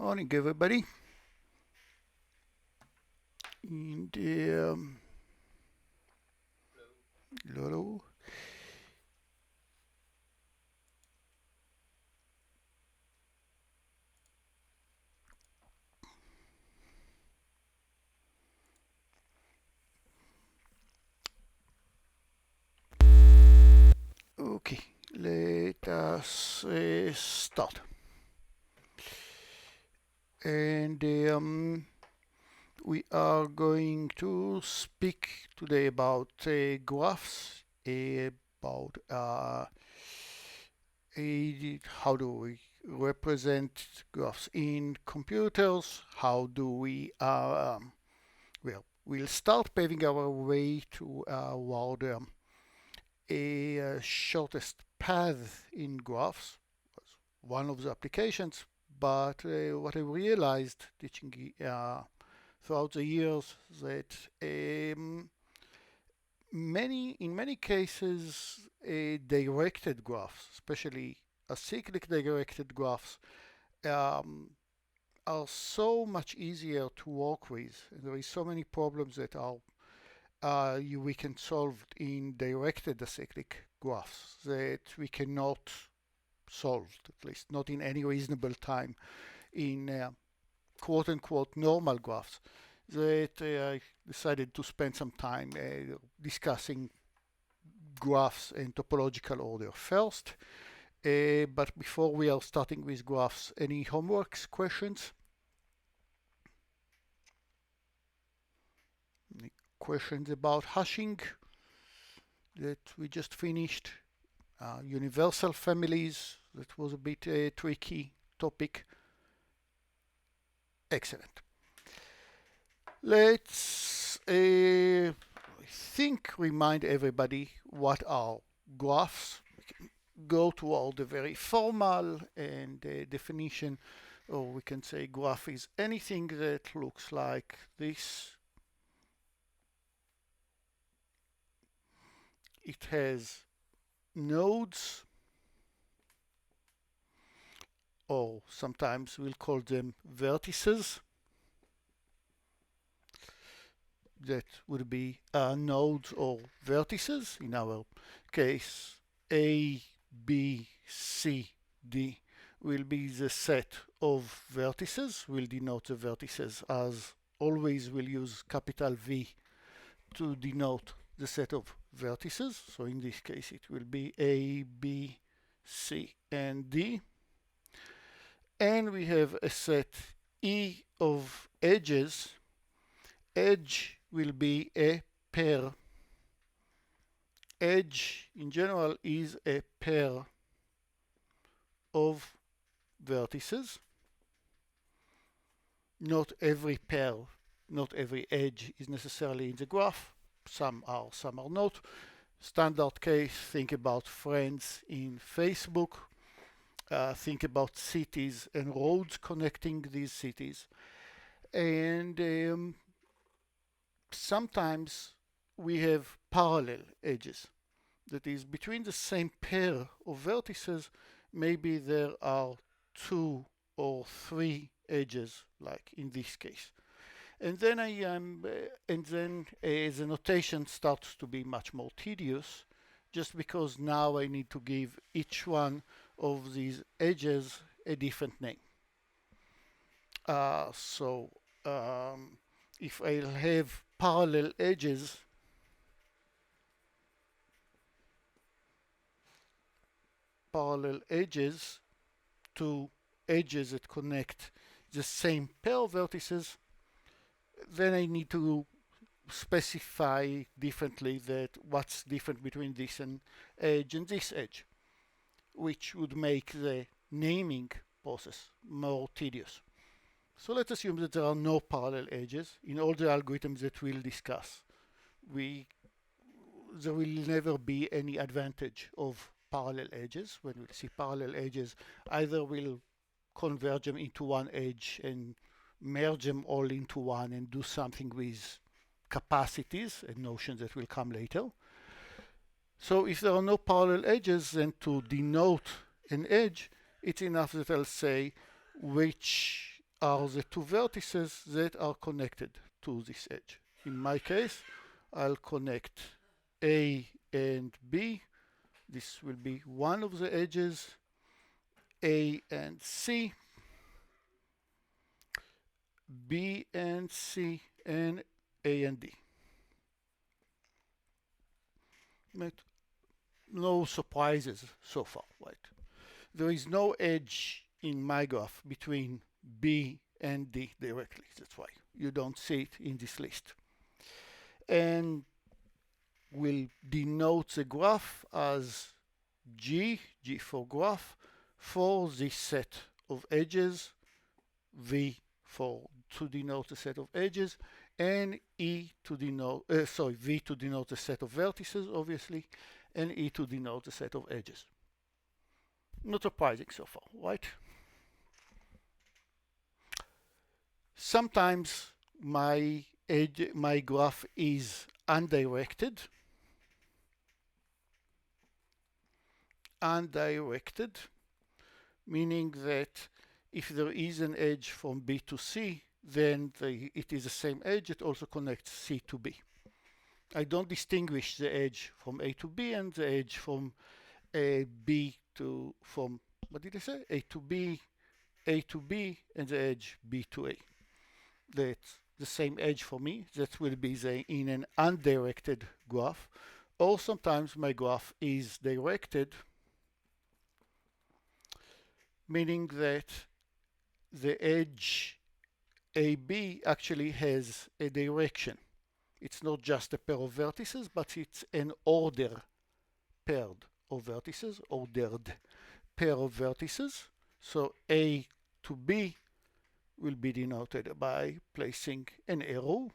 Morning, everybody. And hello. Okay, let us start. And we are going to speak today about graphs, about how do we represent graphs in computers, how do we well, we'll start paving our way toward a shortest path in graphs was one of the applications, but what I realized teaching throughout the years that in many cases directed graphs, especially acyclic directed graphs, um, are so much easier to work with. There is so many problems that are we can solve in directed acyclic graphs that we cannot solve, at least not in any reasonable time, in quote-unquote normal graphs. That I decided to spend some time discussing graphs in topological order first. But before we are starting with graphs, any homeworks, questions? Any questions about hashing that we just finished? Universal families, that was a bit tricky topic. Excellent. Let's, remind everybody what are graphs. We can go to all the very formal and definition, or we can say graph is anything that looks like this. It has nodes, or sometimes we'll call them vertices. That would be nodes or vertices. In our case, A, B, C, D will be the set of vertices. We'll denote the vertices as always. We'll use capital V to denote the set of vertices. So in this case, it will be A, B, C, and D. And we have a set E of edges. Edge will be a pair. Edge in general is a pair of vertices. Not every pair, not every edge is necessarily in the graph. Some are, some are not. Standard case, think about friends in Facebook. Think about cities and roads connecting these cities. And sometimes we have parallel edges. That is, between the same pair of vertices, maybe there are 2 or 3 edges, like in this case. And then the notation starts to be much more tedious, just because now I need to give each one of these edges a different name. So if I'll have parallel edges, to edges that connect the same pair of vertices, then I need to specify differently that what's different between this and this edge, which would make the naming process more tedious. So let's assume that there are no parallel edges in all the algorithms that we'll discuss. There will never be any advantage of parallel edges. When we see parallel edges, either we'll converge them into one edge and merge them all into one and do something with capacities, a notion that will come later. So if there are no parallel edges, then to denote an edge, it's enough that I'll say which are the two vertices that are connected to this edge. In my case, I'll connect A and B. This will be one of the edges, A and C, B and C, and A and D. No surprises so far, right? There is no edge in my graph between B and D directly. That's why you don't see it in this list. And we'll denote the graph as G for graph, for this set of edges, V to denote a set of edges, and V to denote a set of vertices, obviously, and E to denote a set of edges. Not surprising so far, right? Sometimes my graph is undirected, meaning that if there is an edge from B to C, then it is the same edge. It also connects C to B. I don't distinguish the edge from A to B and the edge from what did I say? A to B, and the edge B to A. That's the same edge for me. That will be in an undirected graph. Or sometimes my graph is directed, meaning that the edge AB actually has a direction. It's not just a pair of vertices, but it's an ordered pair of vertices, ordered pair of vertices. So A to B will be denoted by placing an arrow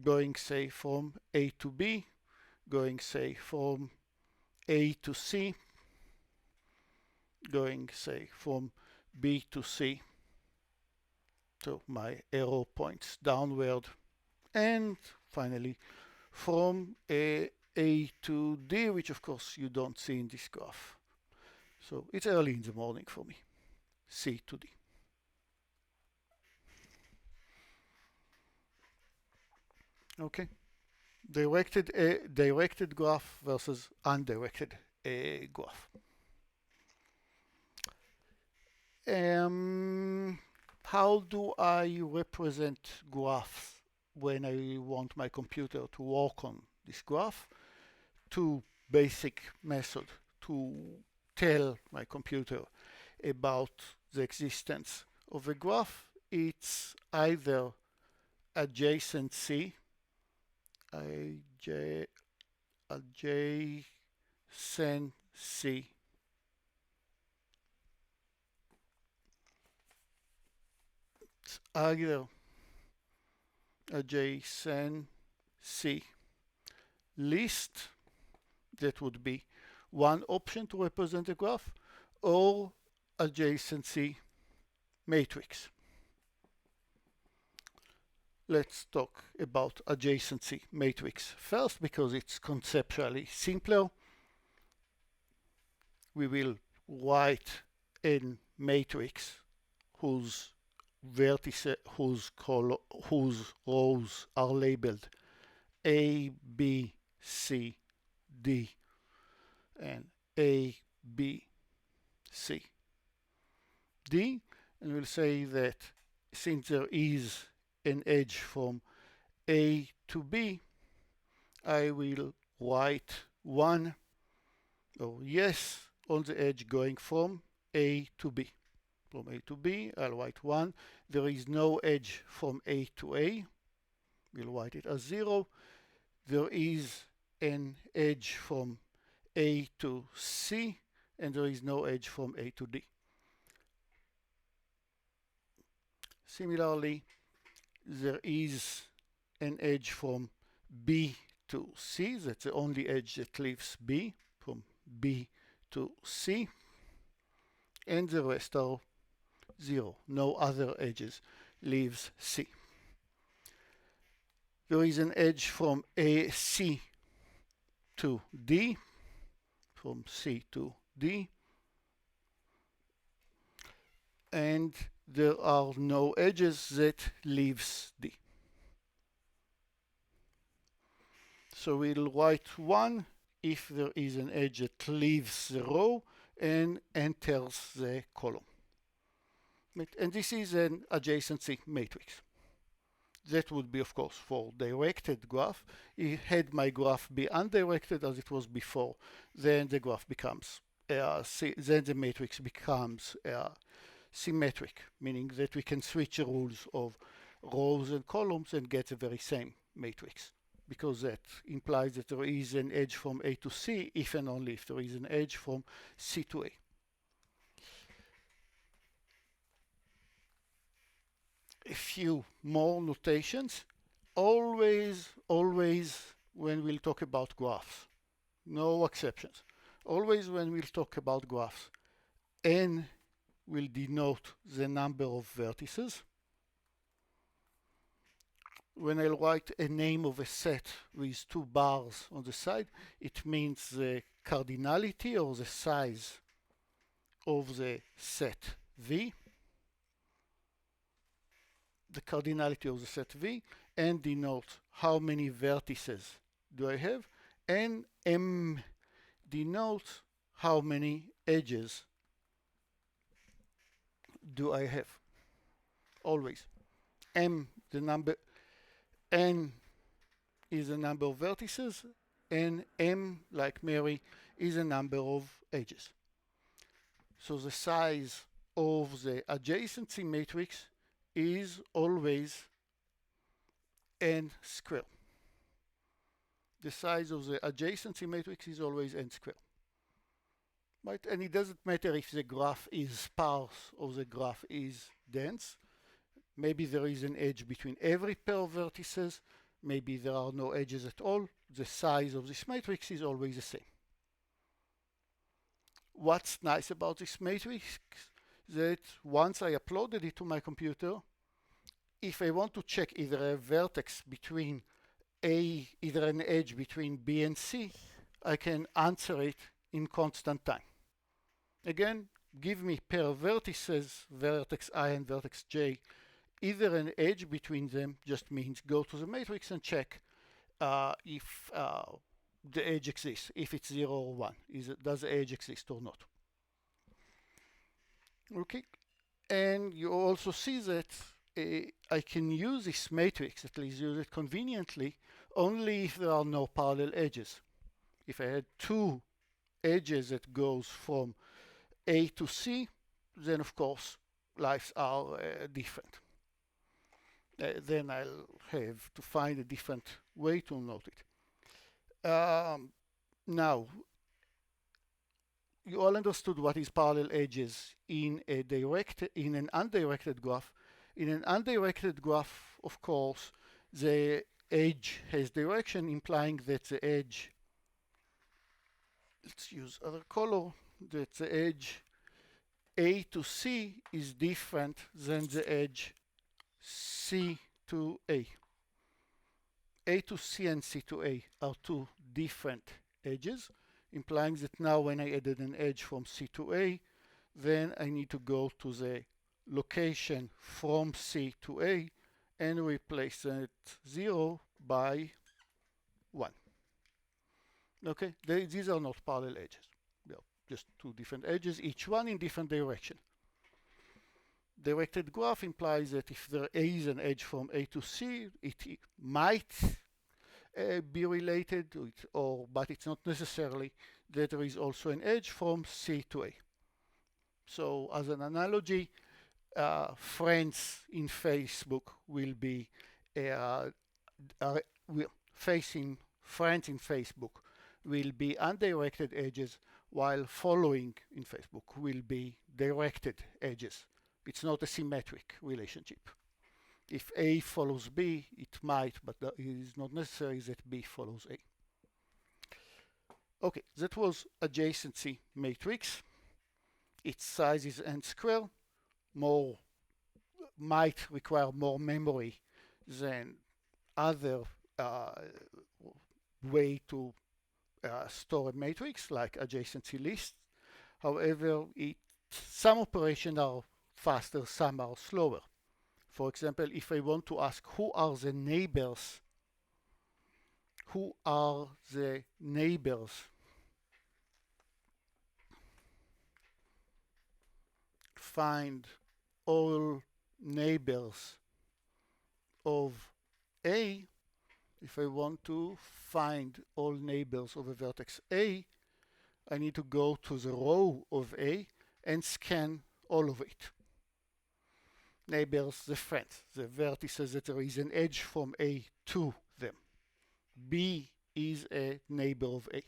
going, say, from A to B, going, say, from A to C, going, say, from B to C. So my arrow points downward. And finally, from A to D, which of course you don't see in this graph. So it's early in the morning for me. C to D. Okay. Directed graph versus undirected graph. How do I represent graphs when I want my computer to work on this graph? Two basic methods to tell my computer about the existence of a graph. It's either adjacency, adjacency, it's either adjacency list, that would be one option to represent a graph, or adjacency matrix. Let's talk about adjacency matrix first, because it's conceptually simpler. We will write a matrix whose vertices, whose rows are labeled A, B, C, D, and A, B, C, D, and we'll say that since there is an edge from A to B, I will write 1 or yes on the edge going from A to B. From A to B, I'll write 1. There is no edge from A to A. We'll write it as 0. There is an edge from A to C, and there is no edge from A to D. Similarly, there is an edge from B to C. That's the only edge that leaves B, from B to C. And the rest are 0. No other edges leaves C. There is an edge from C to D, from C to D. And there are no edges that leaves D. So we'll write 1 if there is an edge that leaves the row and enters the column. And this is an adjacency matrix. That would be, of course, for directed graph. Had my graph be undirected as it was before, then the graph becomes, then the matrix becomes symmetric, meaning that we can switch the rules of rows and columns and get the very same matrix, because that implies that there is an edge from A to C if and only if there is an edge from C to A. A few more notations. Always when we'll talk about graphs, no exceptions. Always when we'll talk about graphs, n will denote the number of vertices. When I write a name of a set with 2 bars on the side, it means the cardinality or the size of the set V, the cardinality of the set V, and denote how many vertices do I have, and M denotes how many edges do I have. Always. M, the number, N is the number of vertices, and M, like Mary, is the number of edges. So the size of the adjacency matrix is always n squared. The size of the adjacency matrix is always n squared. Right? And it doesn't matter if the graph is sparse or the graph is dense. Maybe there is an edge between every pair of vertices. Maybe there are no edges at all. The size of this matrix is always the same. What's nice about this matrix? That once I uploaded it to my computer, if I want to check either a vertex between either an edge between B and C, I can answer it in constant time. Again, give me pair of vertices, vertex I and vertex J, either an edge between them just means go to the matrix and check if the edge exists, if it's 0 or 1. Does the edge exist or not? Okay, and you also see that I can use this matrix, at least use it conveniently, only if there are no parallel edges. If I had 2 edges that goes from A to C, then of course lives are different. Then I'll have to find a different way to note it. Now, you all understood what is parallel edges in an undirected graph. In an undirected graph, of course, the edge has direction, implying that the edge, let's use other color, that the edge A to C is different than the edge C to A. A to C and C to A are 2 different edges, implying that now when I added an edge from C to A, then I need to go to the location from C to A and replace that 0 by 1. Okay, these are not parallel edges. They are just 2 different edges, each one in different direction. Directed graph implies that if there is an edge from A to C, it might be related to it, but it's not necessarily that there is also an edge from C to A. So as an analogy, friends in Facebook will be facing friends in Facebook will be undirected edges, while following in Facebook will be directed edges. It's not a symmetric relationship. If A follows B, it might, but it is not necessary that B follows A. Okay, that was adjacency matrix. Its size is n squared. Might require more memory than other way to store a matrix like adjacency list. However, some operations are faster, some are slower. For example, if I want to ask who are the neighbors, find all neighbors of A. If I want to find all neighbors of a vertex A, I need to go to the row of A and scan all of it. Neighbors, the friends, the vertices that there is an edge from A to them. B is a neighbor of A.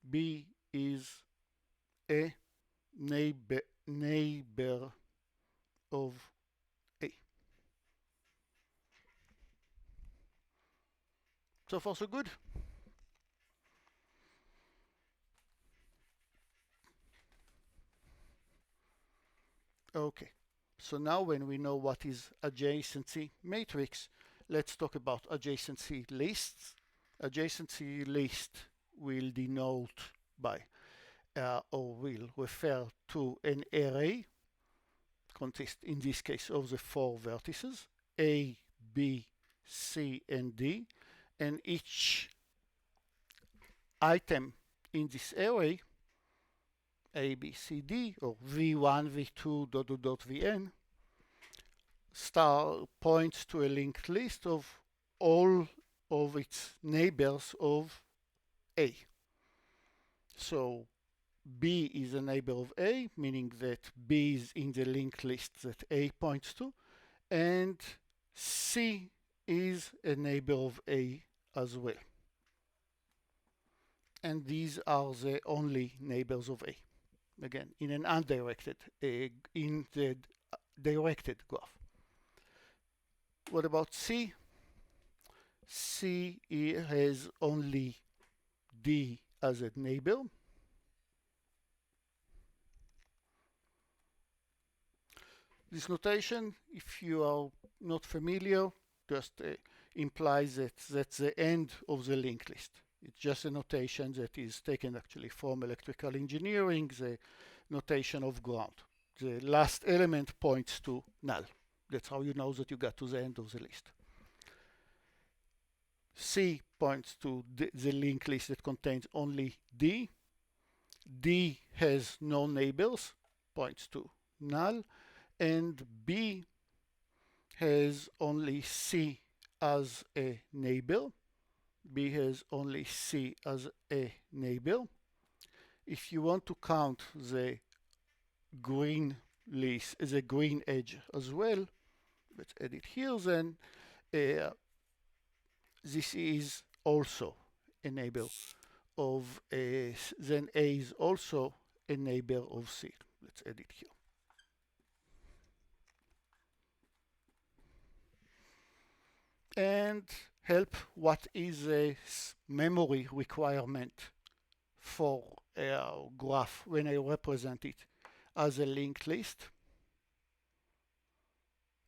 B is a neighbor of A. So far so good. Okay, so now when we know what is adjacency matrix, let's talk about adjacency lists. Adjacency list will denote by or will refer to an array consist in this case of the four vertices A, B, C, and D, and each item in this array A, B, C, D, or V1, V2, dot, dot, dot, Vn, star points to a linked list of all of its neighbors of A. So B is a neighbor of A, meaning that B is in the linked list that A points to, and C is a neighbor of A as well. And these are the only neighbors of A. Again, in an undirected, in the directed graph. What about C? C has only D as a neighbor. This notation, if you are not familiar, just implies that that's the end of the linked list. It's just a notation that is taken actually from electrical engineering, the notation of ground. The last element points to null. That's how you know that you got to the end of the list. C points to the linked list that contains only D. D has no neighbors, points to null, and B has only C as a neighbor. B has only C as a neighbor. If you want to count the green list, the green edge as well, let's add it here, then this is also a neighbor of A, then A is also a neighbor of C. Let's add it here. And help, what is a memory requirement for a graph when I represent it as a linked list,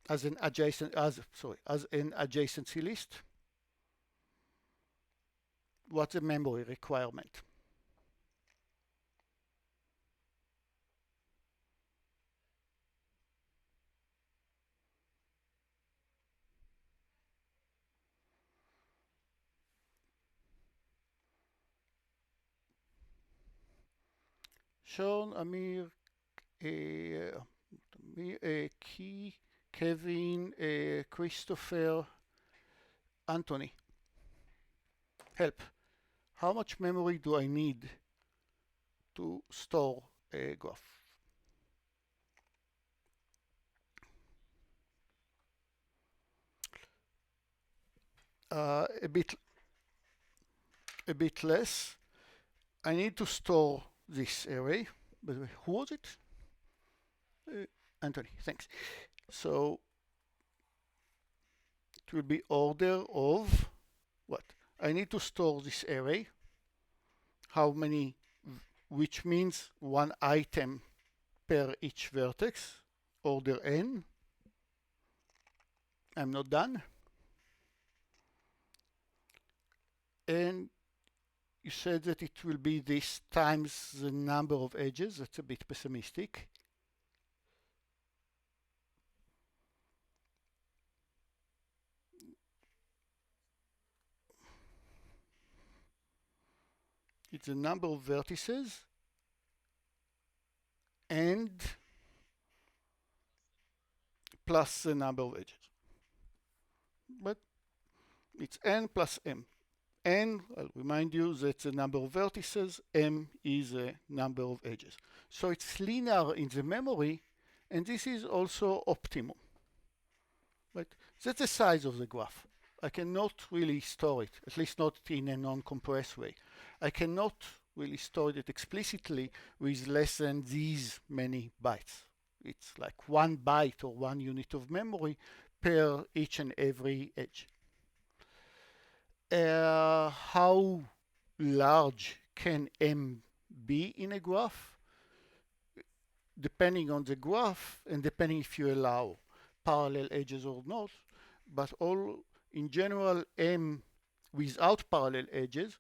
as an adjacency list? What's the memory requirement? Sean, Amir, Key, Kevin, Christopher, Anthony. Help. How much memory do I need to store a graph? A bit less. I need to store this array. By the way, who was it? Anthony, thanks. So it will be order of what? I need to store this array. How many? Which means one item per each vertex, order n. I'm not done. And you said that it will be this times the number of edges. That's a bit pessimistic. It's the number of vertices and plus the number of edges. But it's n plus m. N, I'll remind you, that's the number of vertices. M is the number of edges. So it's linear in the memory, and this is also optimum. Right? That's the size of the graph. I cannot really store it, at least not in a non-compressed way. I cannot really store it explicitly with less than these many bytes. It's like 1 byte or 1 unit of memory per each and every edge. How large can M be in a graph? Depending on the graph and depending if you allow parallel edges or not, but all in general, M without parallel edges,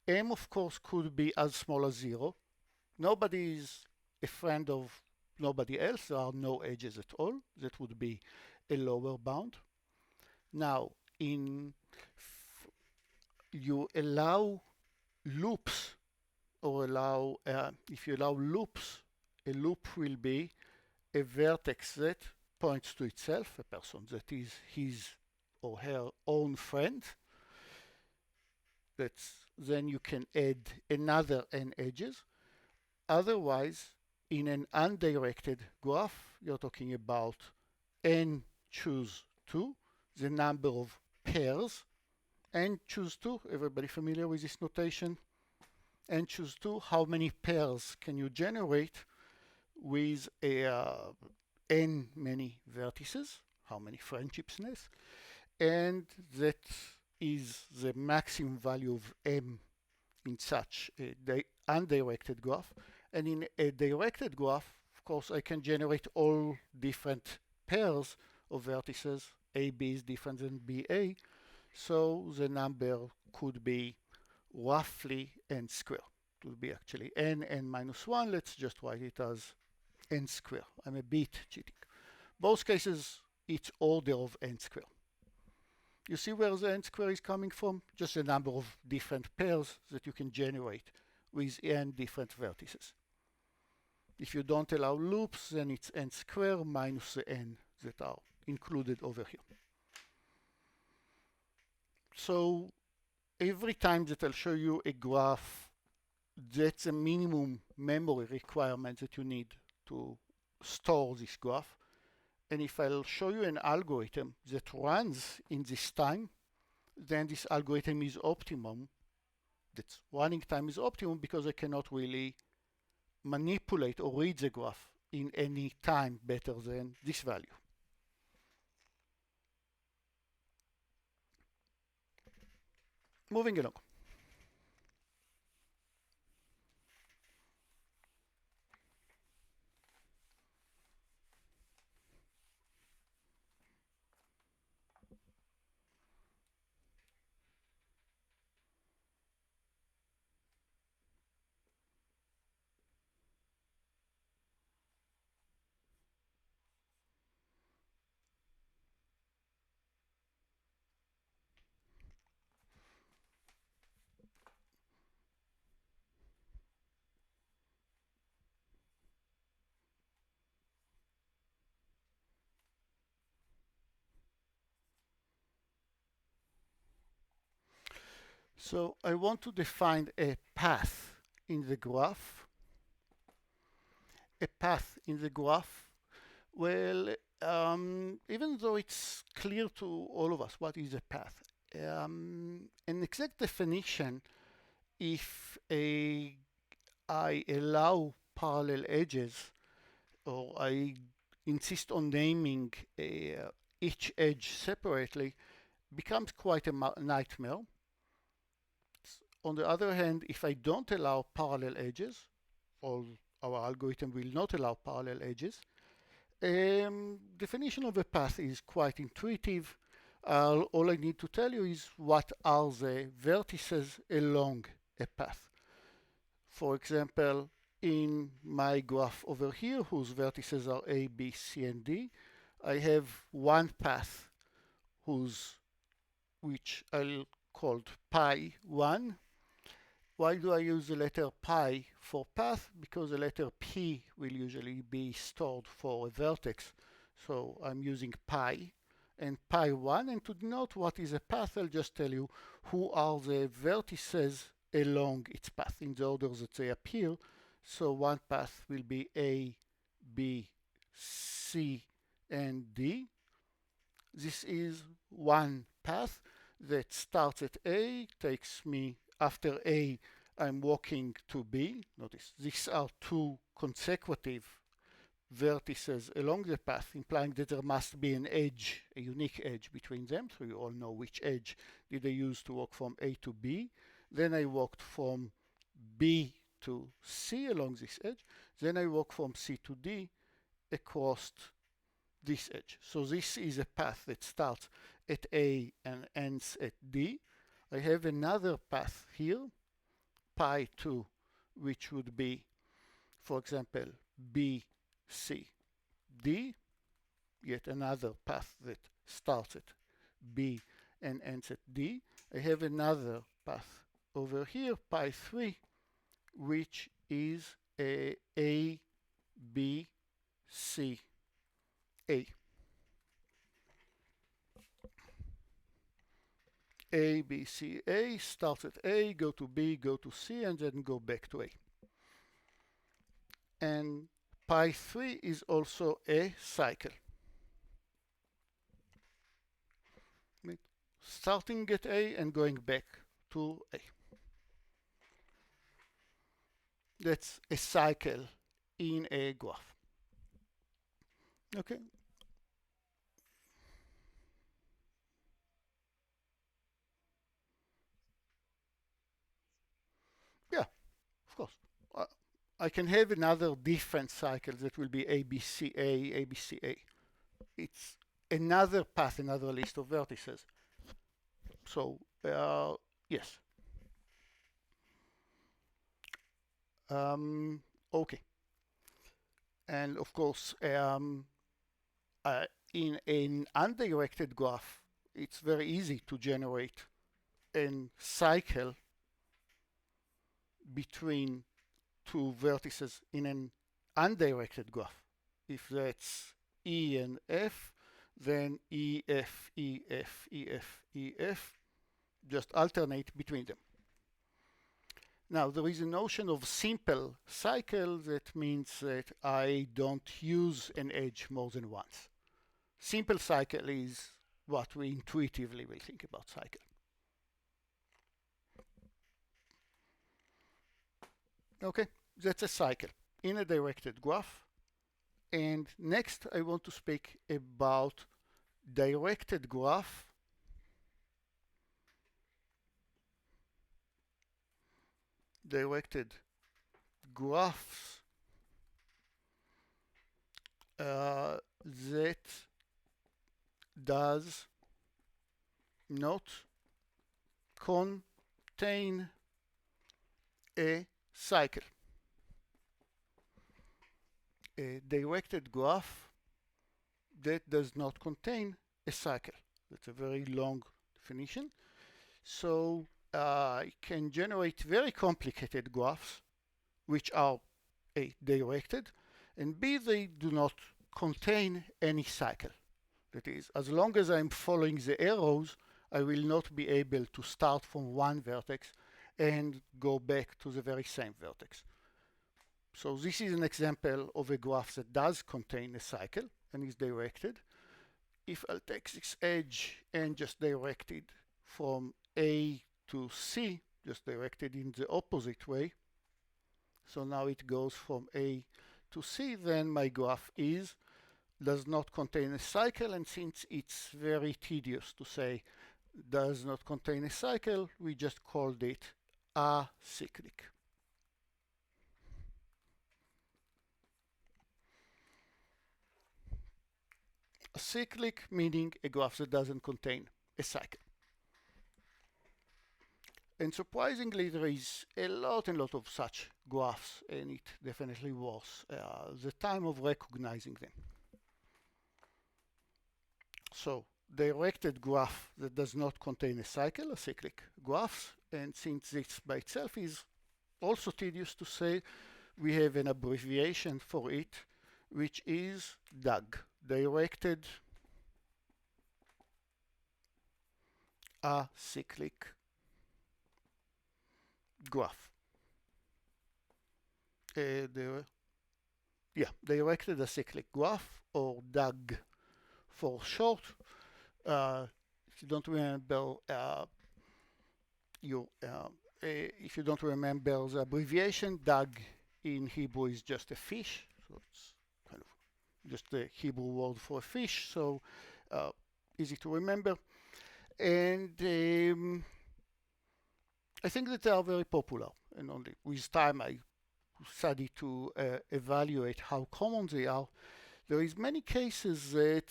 M of course could be as small as 0. Nobody is a friend of nobody else. There are no edges at all. That would be a lower bound. Now, you allow loops or if you allow loops, a loop will be a vertex that points to itself, a person that is his or her own friend. Then you can add another n edges. Otherwise, in an undirected graph, you're talking about n choose 2, the number of pairs, n choose 2, everybody familiar with this notation? N choose 2, how many pairs can you generate with n many vertices, how many friendships nest, and that is the maximum value of m in such a undirected graph. And in a directed graph, of course, I can generate all different pairs of vertices. AB is different than BA, so the number could be roughly n squared. It would be actually n minus 1. Let's just write it as n squared. I'm a bit cheating. Both cases, it's order of n squared. You see where the n squared is coming from? Just the number of different pairs that you can generate with n different vertices. If you don't allow loops, then it's n squared minus the n that are included over here. So every time that I'll show you a graph, that's a minimum memory requirement that you need to store this graph. And if I'll show you an algorithm that runs in this time, then this algorithm is optimum. That's running time is optimum because I cannot really manipulate or read the graph in any time better than this value. Moving along. So I want to define a path in the graph. A path in the graph. Well, even though it's clear to all of us what is a path, an exact definition, if I allow parallel edges, or I insist on naming each edge separately, becomes quite a nightmare. On the other hand, if I don't allow parallel edges, or our algorithm will not allow parallel edges, definition of a path is quite intuitive. All I need to tell you is what are the vertices along a path. For example, in my graph over here, whose vertices are A, B, C, and D, I have one path which I'll call pi 1, Why do I use the letter pi for path? Because the letter p will usually be stored for a vertex. So I'm using pi and pi1. And to denote what is a path, I'll just tell you who are the vertices along its path in the order that they appear. So one path will be A, B, C, and D. This is one path that starts at A, takes me after A, I'm walking to B. Notice these are two consecutive vertices along the path, implying that there must be an edge, a unique edge between them. So you all know which edge did I use to walk from A to B. Then I walked from B to C along this edge. Then I walk from C to D across this edge. So this is a path that starts at A and ends at D. I have another path here, pi 2, which would be, for example, B, C, D. Yet another path that starts at B and ends at D. I have another path over here, pi 3, which is A, B, C, A. A, B, C, A, starts at A, go to B, go to C, and then go back to A. And pi 3 is also a cycle. Starting at A and going back to A. That's a cycle in a graph. Okay. Yeah, of course. I can have another different cycle that will be ABCA, ABCA. It's another path, another list of vertices. So, yes. Okay. And of course, in an undirected graph, it's very easy to generate a cycle between two vertices in an undirected graph. If that's E and F, then E, F, E, F, E, F, E, F, just alternate between them. Now, there is a notion of simple cycle that means that I don't use an edge more than once. Simple cycle is what we intuitively will think about cycle. Okay, that's a cycle in a directed graph. And next, I want to speak about directed graph directed graphs that does not contain a cycle. A directed graph that does not contain a cycle. That's a very long definition. So I can generate very complicated graphs, which are A, directed, and B, they do not contain any cycle. That is, as long as I'm following the arrows, I will not be able to start from one vertex and go back to the very same vertex. So this is an example of a graph that does contain a cycle and is directed. If I'll take this edge and just direct it from A to C, just directed in the opposite way, so now it goes from A to C, then my graph does not contain a cycle, and since it's very tedious to say does not contain a cycle, we just called it acyclic. Acyclic meaning a graph that doesn't contain a cycle. And surprisingly, there is a lot of such graphs, and it definitely was the time of recognizing them. So directed graph that does not contain a cycle, a cyclic graph. And since this by itself is also tedious to say, we have an abbreviation for it, which is DAG, directed acyclic graph. Directed acyclic graph, or DAG for short. If you don't remember, if you don't remember the abbreviation, DAG in Hebrew is just a fish, so it's kind of just the Hebrew word for a fish, so easy to remember. And I think that they are very popular, and only with time I study to evaluate how common they are. There is many cases that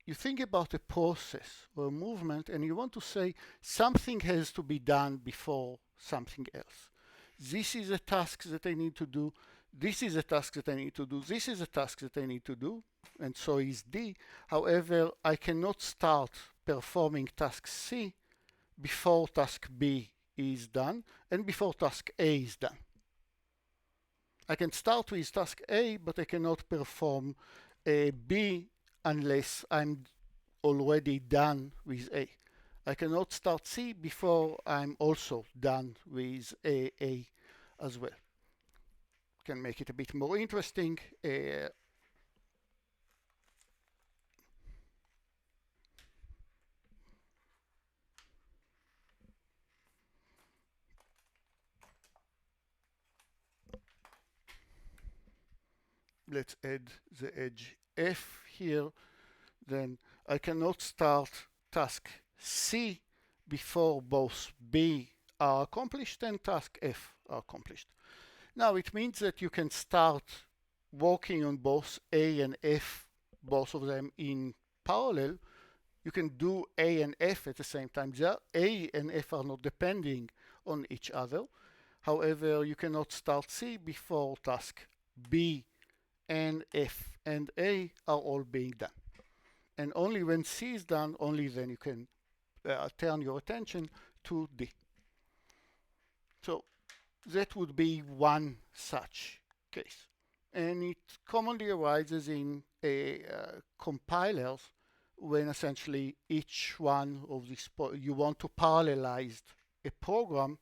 you think about a process or a movement and you want to say something has to be done before something else. This is a task that I need to do. This is a task that I need to do. This is a task that I need to do. And so is D. However, I cannot start performing task C before task B is done and before task A is done. I can start with task A, but I cannot perform B unless I'm already done with A. I cannot start C before I'm also done with A as well. Can make it a bit more interesting. Let's add the edge F here. Then I cannot start task C before both B are accomplished and task F are accomplished. Now it means that you can start working on both A and F, both of them in parallel. You can do A and F at the same time. A and F are not depending on each other. However, you cannot start C before task B and F and A are all being done. And only when C is done, only then you can turn your attention to D. So that would be one such case. And it commonly arises in compilers when essentially each one of these, you want to parallelize a program,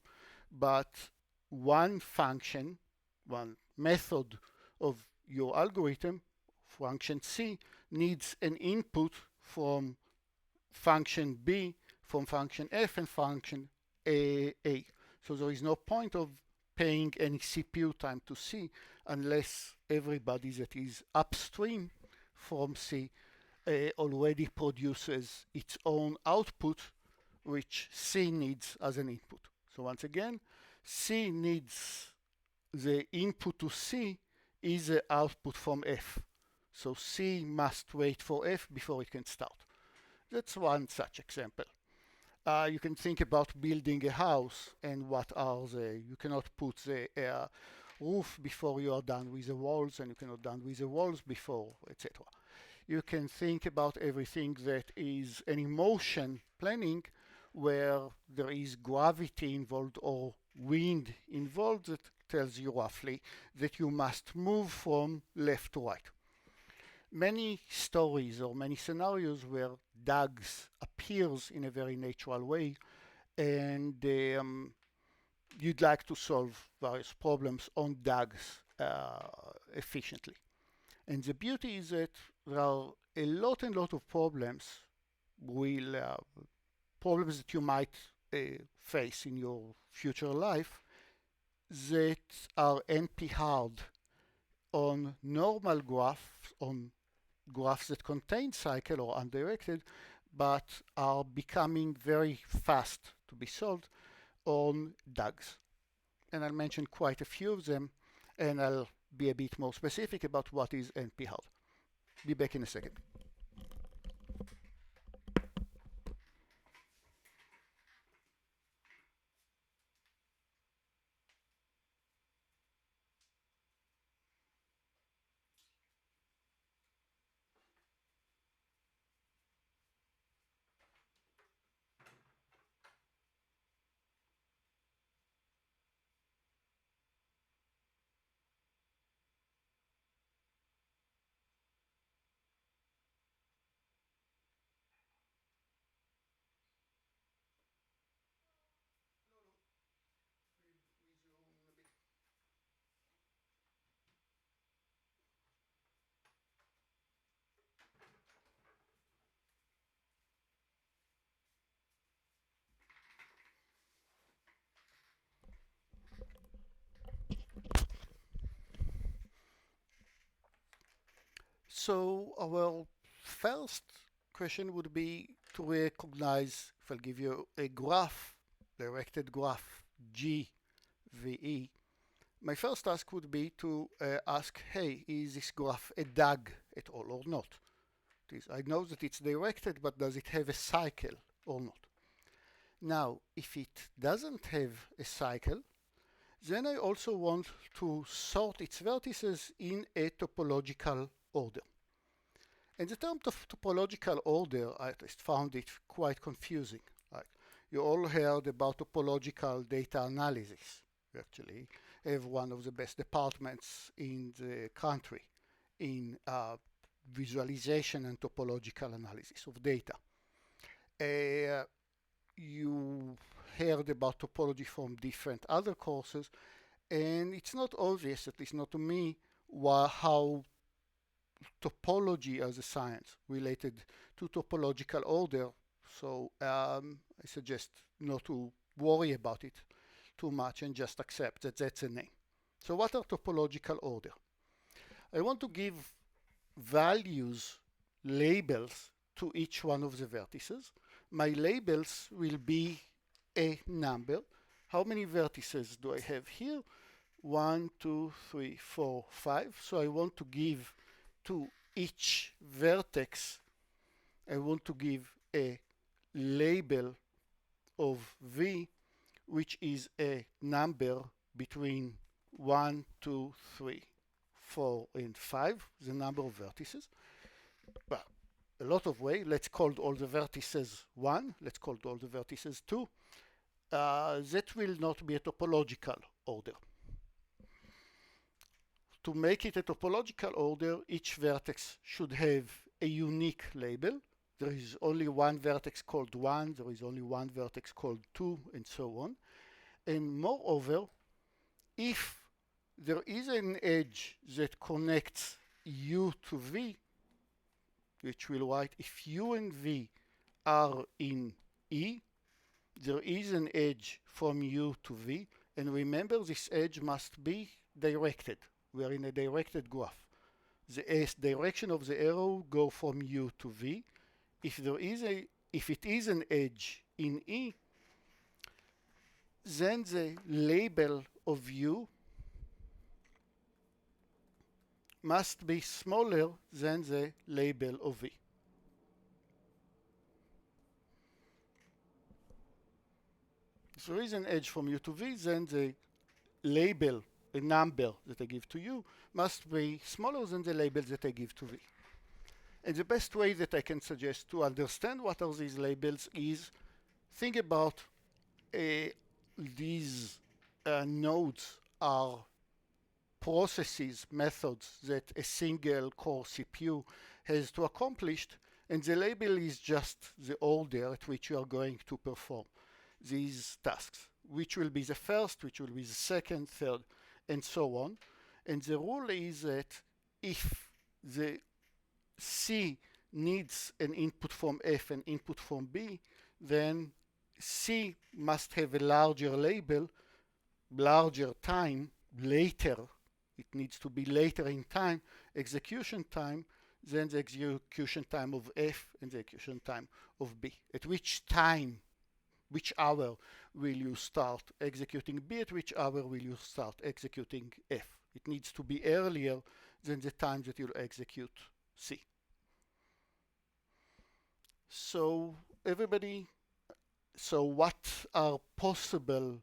but one function, one method of your algorithm, function C, needs an input from function B, from function F, and function A. So there is no point of paying any CPU time to C unless everybody that is upstream from C already produces its own output, which C needs as an input. So once again, C needs the input to C is the output from F. So C must wait for F before it can start. That's one such example. You can think about building a house and you cannot put the roof before you are done with the walls, and you cannot done with the walls before, etc. You can think about everything that is any motion planning where there is gravity involved or wind involved that tells you roughly that you must move from left to right. Many stories or many scenarios where DAGs appears in a very natural way, and you'd like to solve various problems on DAGs efficiently. And the beauty is that there are a lot of problems problems that you might face in your future life that are NP-hard on normal graphs, on graphs that contain cycle or undirected, but are becoming very fast to be solved on DAGs. And I'll mention quite a few of them, and I'll be a bit more specific about what is NP-hard. Be back in a second. So our first question would be to recognize, if I'll give you a graph, directed graph GVE, my first task would be to ask, hey, is this graph a DAG at all or not? I know that it's directed, but does it have a cycle or not? Now, if it doesn't have a cycle, then I also want to sort its vertices in a topological order. And the term of topological order, I at least found it quite confusing. Right? You all heard about topological data analysis. We actually have one of the best departments in the country in visualization and topological analysis of data. You heard about topology from different other courses, and it's not obvious, at least not to me, how topology as a science related to topological order. So I suggest not to worry about it too much and just accept that that's a name. So what are topological order? I want to give values, labels to each one of the vertices. My labels will be a number. How many vertices do I have here? 1, 2, 3, 4, 5. So I want to give to each vertex, I want to give a label of V, which is a number between 1, 2, 3, 4, and 5, the number of vertices. Well, a lot of ways. Let's call all the vertices 1. Let's call all the vertices 2. That will not be a topological order. To make it a topological order, each vertex should have a unique label. There is only one vertex called 1, there is only one vertex called 2, and so on. And moreover, if there is an edge that connects U to V, which we'll write if U and V are in E, there is an edge from U to V, and remember this edge must be directed. We are in a directed graph. The direction of the arrow go from U to V. If it is an edge in E, then the label of U must be smaller than the label of V. If there is an edge from U to V, then the label, a number that I give to U, must be smaller than the label that I give to V. And the best way that I can suggest to understand what are these labels is think about these nodes are processes, methods that a single core CPU has to accomplish, and the label is just the order at which you are going to perform these tasks, which will be the first, which will be the second, third, and so on. And the rule is that if the C needs an input from F and input from B, then C must have a larger label, larger time, later. It needs to be later in time, execution time, than the execution time of F and the execution time of B. At which time, which hour will you start executing B? At which hour will you start executing F? It needs to be earlier than the time that you'll execute C. So everybody, so what are possible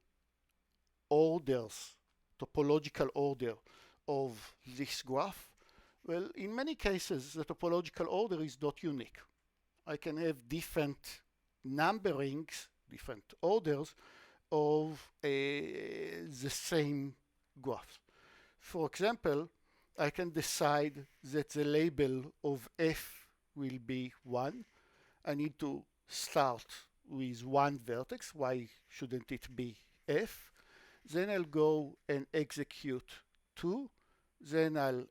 orders, topological order of this graph? Well, in many cases, the topological order is not unique. I can have different numberings, different orders of the same graph. For example, I can decide that the label of F will be 1. I need to start with one vertex. Why shouldn't it be F? Then I'll go and execute 2. Then I'll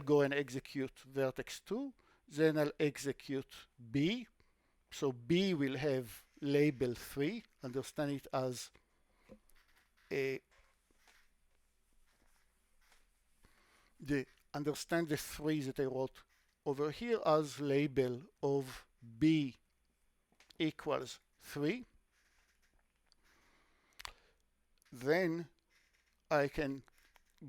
go and execute vertex 2. Then I'll execute B. So B will have label 3. Understand it as the understand the 3 that I wrote over here as label of b equals 3, then I can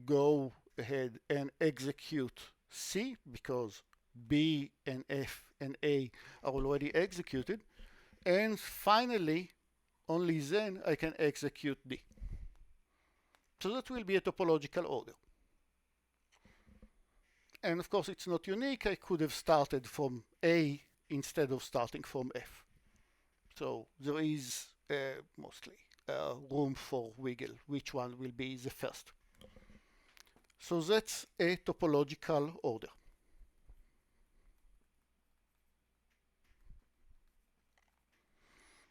go ahead and execute C because B and F and A are already executed. And finally, only then I can execute D. So that will be a topological order. And of course, it's not unique. I could have started from A instead of starting from F. So there is mostly room for wiggle, which one will be the first. So that's a topological order.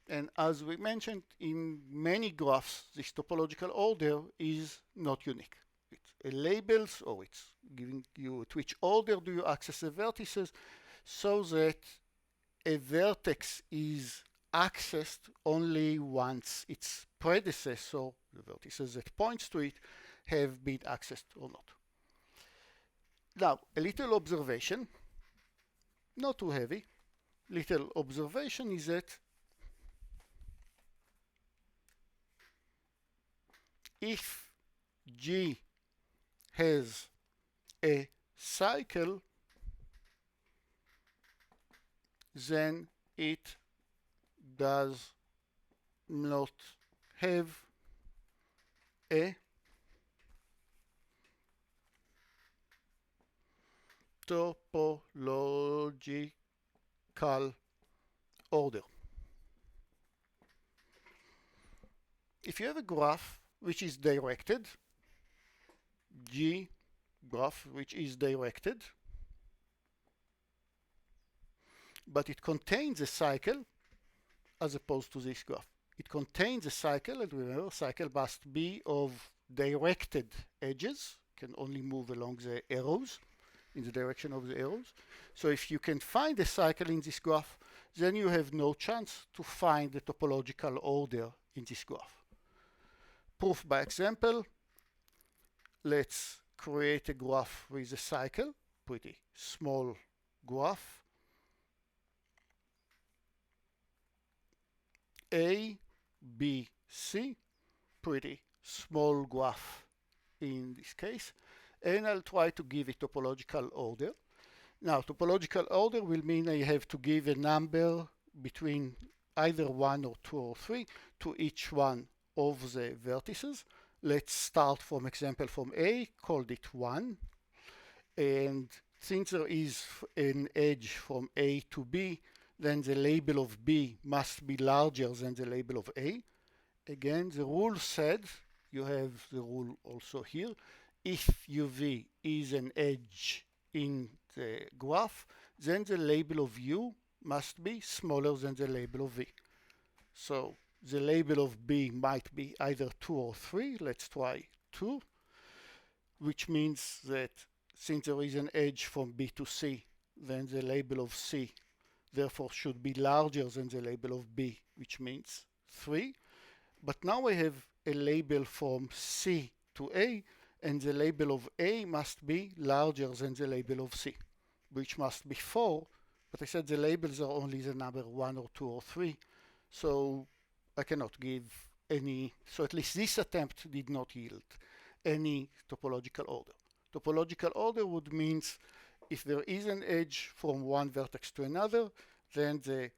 And as we mentioned, in many graphs, this topological order is not unique. It's a labels, or it's giving you at which order do you access the vertices, so that a vertex is accessed only once its predecessor, the vertices that points to it, have been accessed or not. Now, a little observation, not too heavy. Little observation is that if G has a cycle, then it does not have a topological order. If you have a graph which is directed, G graph which is directed, but it contains a cycle as opposed to this graph. It contains a cycle, and remember, cycle must be of directed edges, can only move along the arrows, in the direction of the arrows. So if you can find a cycle in this graph, then you have no chance to find the topological order in this graph. Proof by example. Let's create a graph with a cycle, pretty small graph. A, B, C, pretty small graph in this case, and I'll try to give it topological order. Now, topological order will mean I have to give a number between either 1 or 2 or 3 to each one of the vertices. Let's start from example from A, called it 1, and since there is an edge from A to B, then the label of B must be larger than the label of A. Again, the rule said, you have the rule also here, if UV is an edge in the graph, then the label of U must be smaller than the label of V. So the label of B might be either 2 or 3. Let's try 2, which means that since there is an edge from B to C, then the label of C therefore should be larger than the label of B, which means 3. But now I have a label from C to A, and the label of A must be larger than the label of C, which must be 4. But I said the labels are only the number 1 or 2 or 3, so I cannot give any, so at least this attempt did not yield any topological order. Topological order would mean if there is an edge from one vertex to another, then the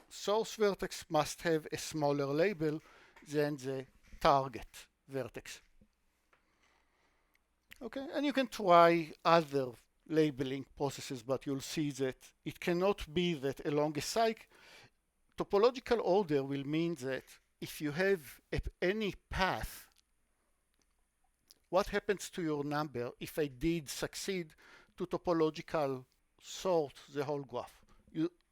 source vertex must have a smaller label than the target vertex. Okay, and you can try other labeling processes, but you'll see that it cannot be that along a cycle, topological order will mean that if you have any path, what happens to your number if I did succeed to topological sort the whole graph?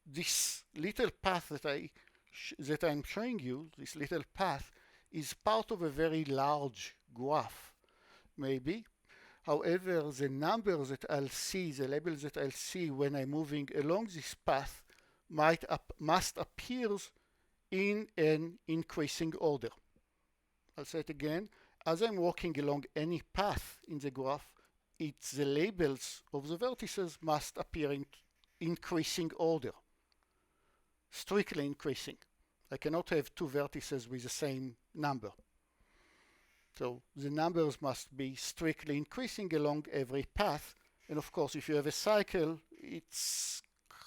This little path that I'm showing you, this little path, is part of a very large graph, maybe. However, the numbers that I'll see, the labels that I'll see when I'm moving along this path must appear in an increasing order. I'll say it again. As I'm walking along any path in the graph, it's the labels of the vertices must appear in increasing order, strictly increasing. I cannot have two vertices with the same number. So the numbers must be strictly increasing along every path. And of course, if you have a cycle, it's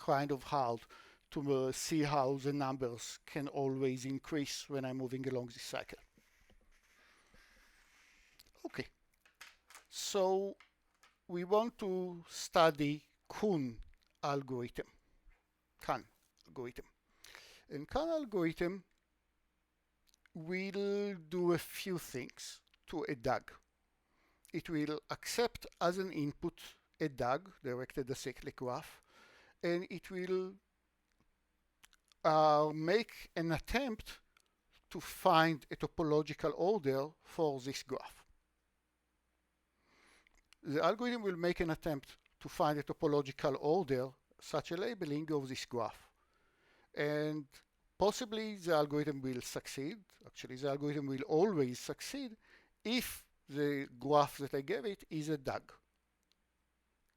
kind of hard to see how the numbers can always increase when I'm moving along this cycle. Okay, so we want to study Kuhn algorithm. Kuhn algorithm. And Kuhn algorithm will do a few things to a DAG. It will accept as an input a DAG, directed acyclic graph, and it will make an attempt to find a topological order for this graph. The algorithm will make an attempt to find a topological order, such a labeling of this graph. And possibly the algorithm will succeed. Actually, the algorithm will always succeed if the graph that I gave it is a DAG.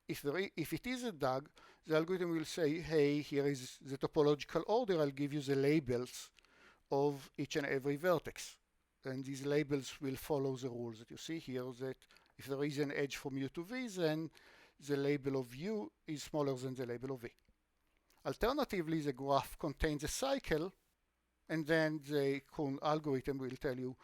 If it is a DAG, the algorithm will say, hey, here is the topological order. I'll give you the labels of each and every vertex. And these labels will follow the rules that you see here, that if there is an edge from U to V, then the label of U is smaller than the label of V. Alternatively, the graph contains a cycle, and then the Kuhn algorithm will tell you,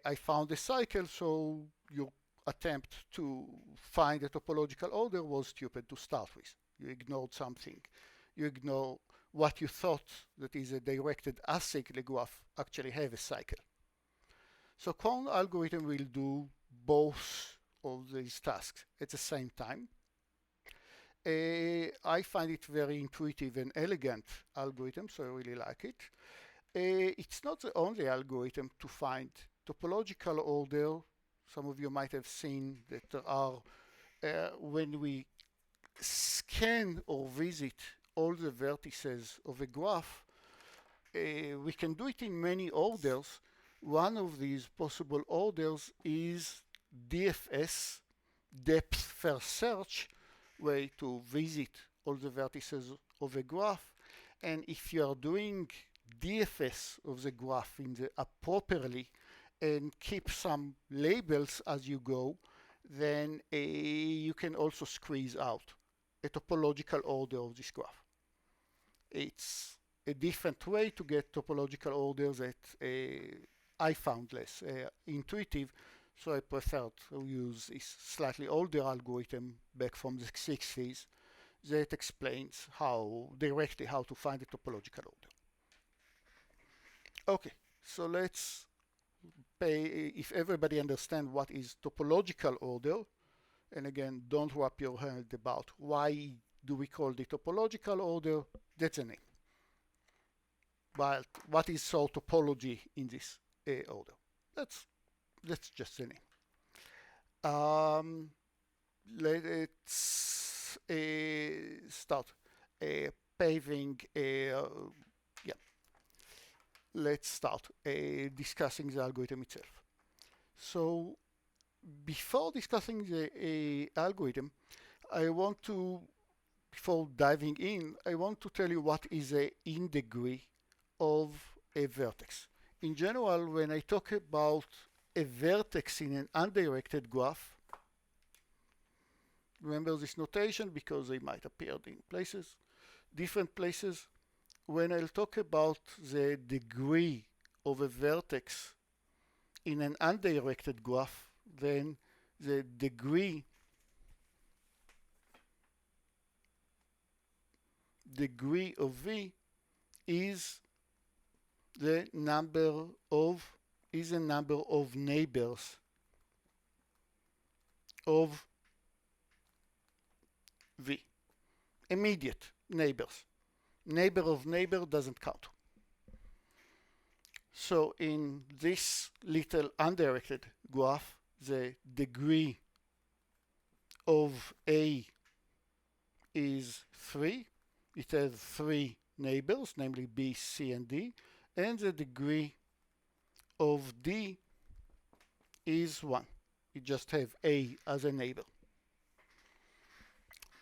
I found a cycle, so your attempt to find a topological order was stupid to start with. You ignored something. You ignore what you thought that is a directed acyclic graph actually have a cycle. So Kuhn algorithm will do both of these tasks at the same time. I find it very intuitive and elegant algorithm, so I really like it. It's not the only algorithm to find topological order. Some of you might have seen that there are, when we scan or visit all the vertices of a graph, we can do it in many orders. One of these possible orders is DFS, depth first search, way to visit all the vertices of a graph. And if you are doing DFS of the graph in the properly and keep some labels as you go, then you can also squeeze out a topological order of this graph. It's a different way to get topological orders that I found less intuitive, so I prefer to use this slightly older algorithm back from the 60s that explains directly how to find a topological order. Okay, so let's if everybody understands what is topological order, and again, don't wrap your head about why do we call the topological order, that's a name. But what is so topology in this order? That's just a name. Let's start paving. Let's start discussing the algorithm itself. So before discussing the algorithm, I want to, before diving in, I want to tell you what is a in-degree of a vertex. In general, when I talk about a vertex in an undirected graph, remember this notation because they might appear in places, different places. When I'll talk about the degree of a vertex in an undirected graph, then the degree of V is the number of neighbors of V, immediate neighbors. Neighbor of neighbor doesn't count. So in this little undirected graph, the degree of A is 3. It has 3 neighbors, namely B, C, and D, and the degree of D is 1. You just have A as a neighbor.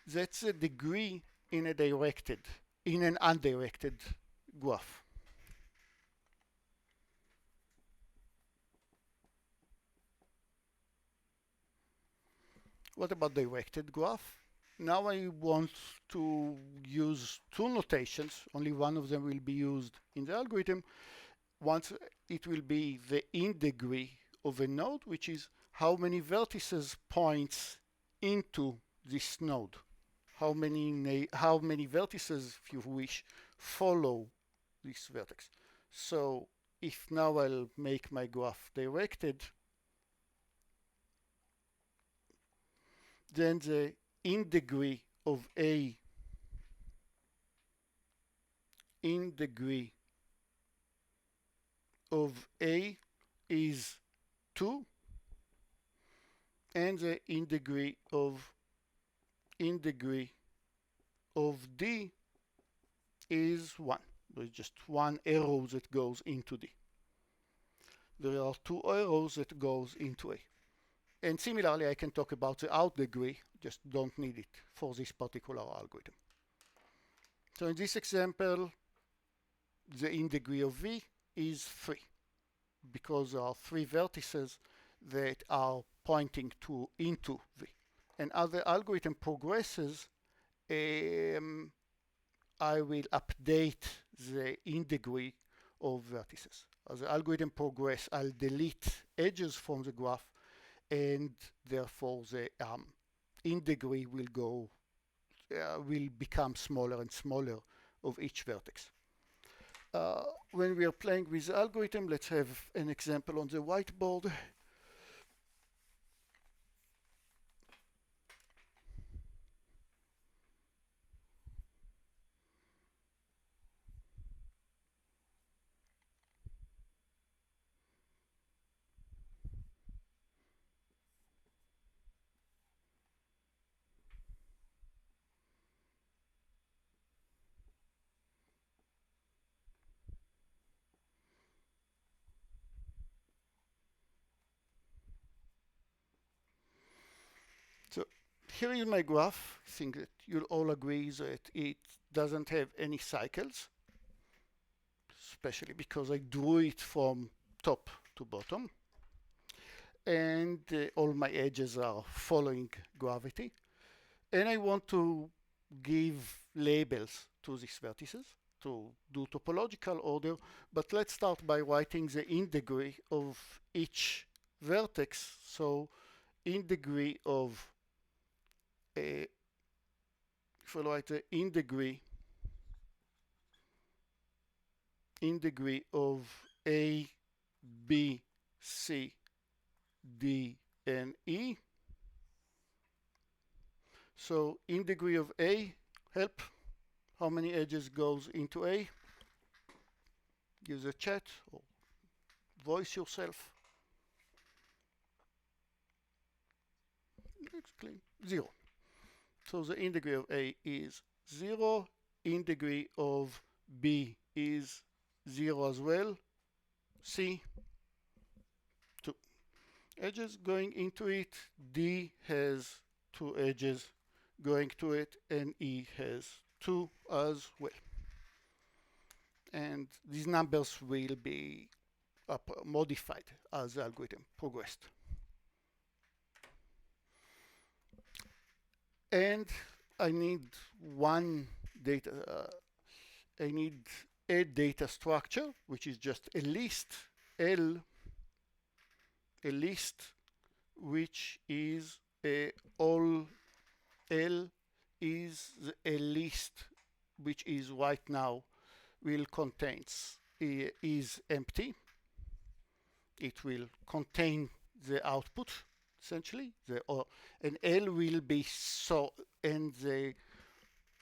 That's a degree in an undirected graph. What about directed graph? Now I want to use two notations. Only one of them will be used in the algorithm. Once it will be the in degree of a node, which is how many vertices points into this node. How many vertices, if you wish, follow this vertex. So if now I'll make my graph directed, then the in degree of A in degree of A is 2, and the in degree of D is 1. There's just one arrow that goes into D. There are two arrows that goes into A. And similarly, I can talk about the out degree, just don't need it for this particular algorithm. So in this example, the in degree of V is 3, because there are 3 vertices that are pointing into V. And as the algorithm progresses, I will update the in degree of vertices. As the algorithm progresses, I'll delete edges from the graph, and therefore the in degree will become smaller and smaller of each vertex. When we are playing with the algorithm, let's have an example on the whiteboard. So here is my graph. I think that you'll all agree that it doesn't have any cycles, especially because I drew it from top to bottom. And all my edges are following gravity. And I want to give labels to these vertices to do topological order. But let's start by writing the in degree of each vertex. So in degree of if I write the in degree of A, B, C, D, and E. So in degree of A, help, how many edges goes into A? Use a chat or voice yourself. Exclaim 0. So the in degree of A is 0. In degree of B is 0 as well. C, 2 edges going into it. D has 2 edges going to it, and E has 2 as well. And these numbers will be modified as the algorithm progressed. And I need I need a data structure, which is just a list, L, which is all L is a list which is right now is empty. It will contain the output essentially, and L will be and the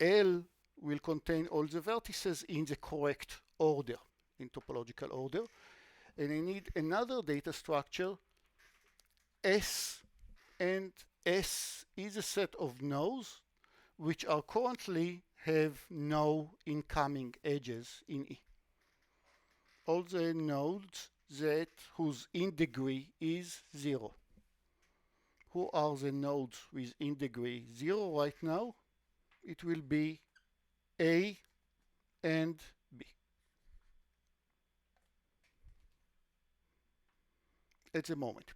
L will contain all the vertices in the correct order, in topological order. And I need another data structure, S, and S is a set of nodes which are currently have no incoming edges in E. All the nodes whose in degree is 0. Who are the nodes with in degree 0 right now? it will be A and B. At the moment.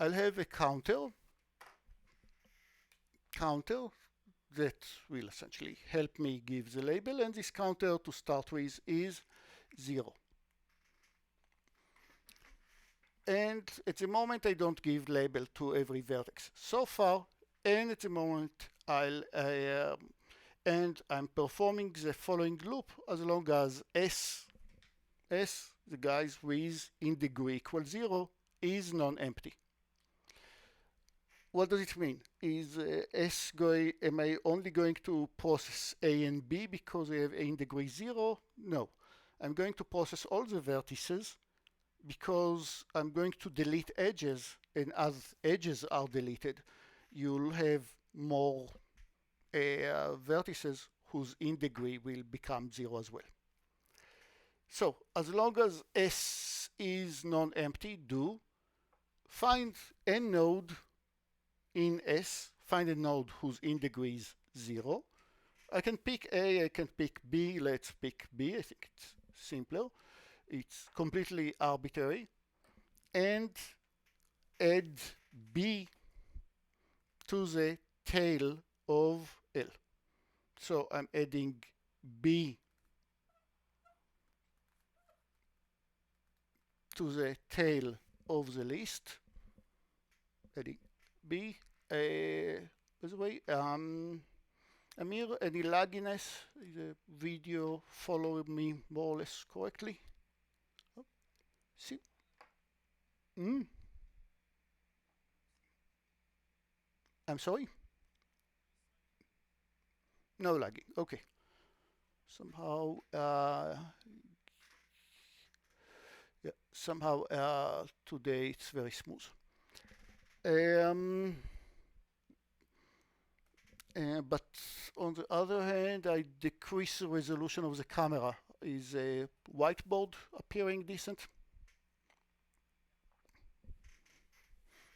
I'll have a counter that will essentially help me give the label, and this counter to start with is 0. And at the moment I don't give label to every vertex so far, and at the moment and I'm performing the following loop as long as S, the guys with in degree equals 0, is non-empty. What does it mean? Is am I only going to process A and B because I have A in degree 0? No. I'm going to process all the vertices because I'm going to delete edges, and as edges are deleted, you'll have more vertices whose in degree will become 0 as well. So as long as S is non-empty, do find a node in S, find a node whose in degree is 0. I can pick A, I can pick B. Let's pick B. I think it's simpler. It's completely arbitrary. And add B to the tail of L. So I'm adding B to the tail of the list. Adding B. By the way, Amir, any lagginess? Is the video following me more or less correctly? Oh, see? I'm sorry? No lagging. Okay. Somehow, today it's very smooth. But on the other hand, I decrease the resolution of the camera. Is a whiteboard appearing decent?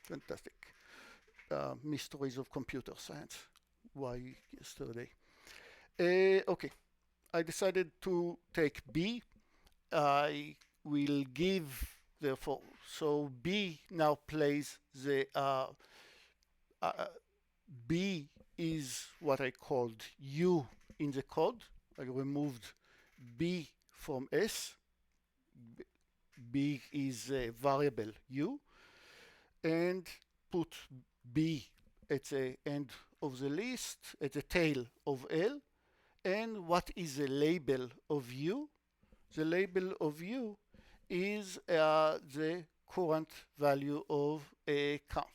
Fantastic. Mysteries of computer science. Why yesterday? Okay, I decided to take B. I will give, therefore, so B now plays the B is what I called U in the code. I removed B from S. B is a variable U, and put B at the end of the list, at the tail of L. And what is the label of U? The label of U is the current value of a count.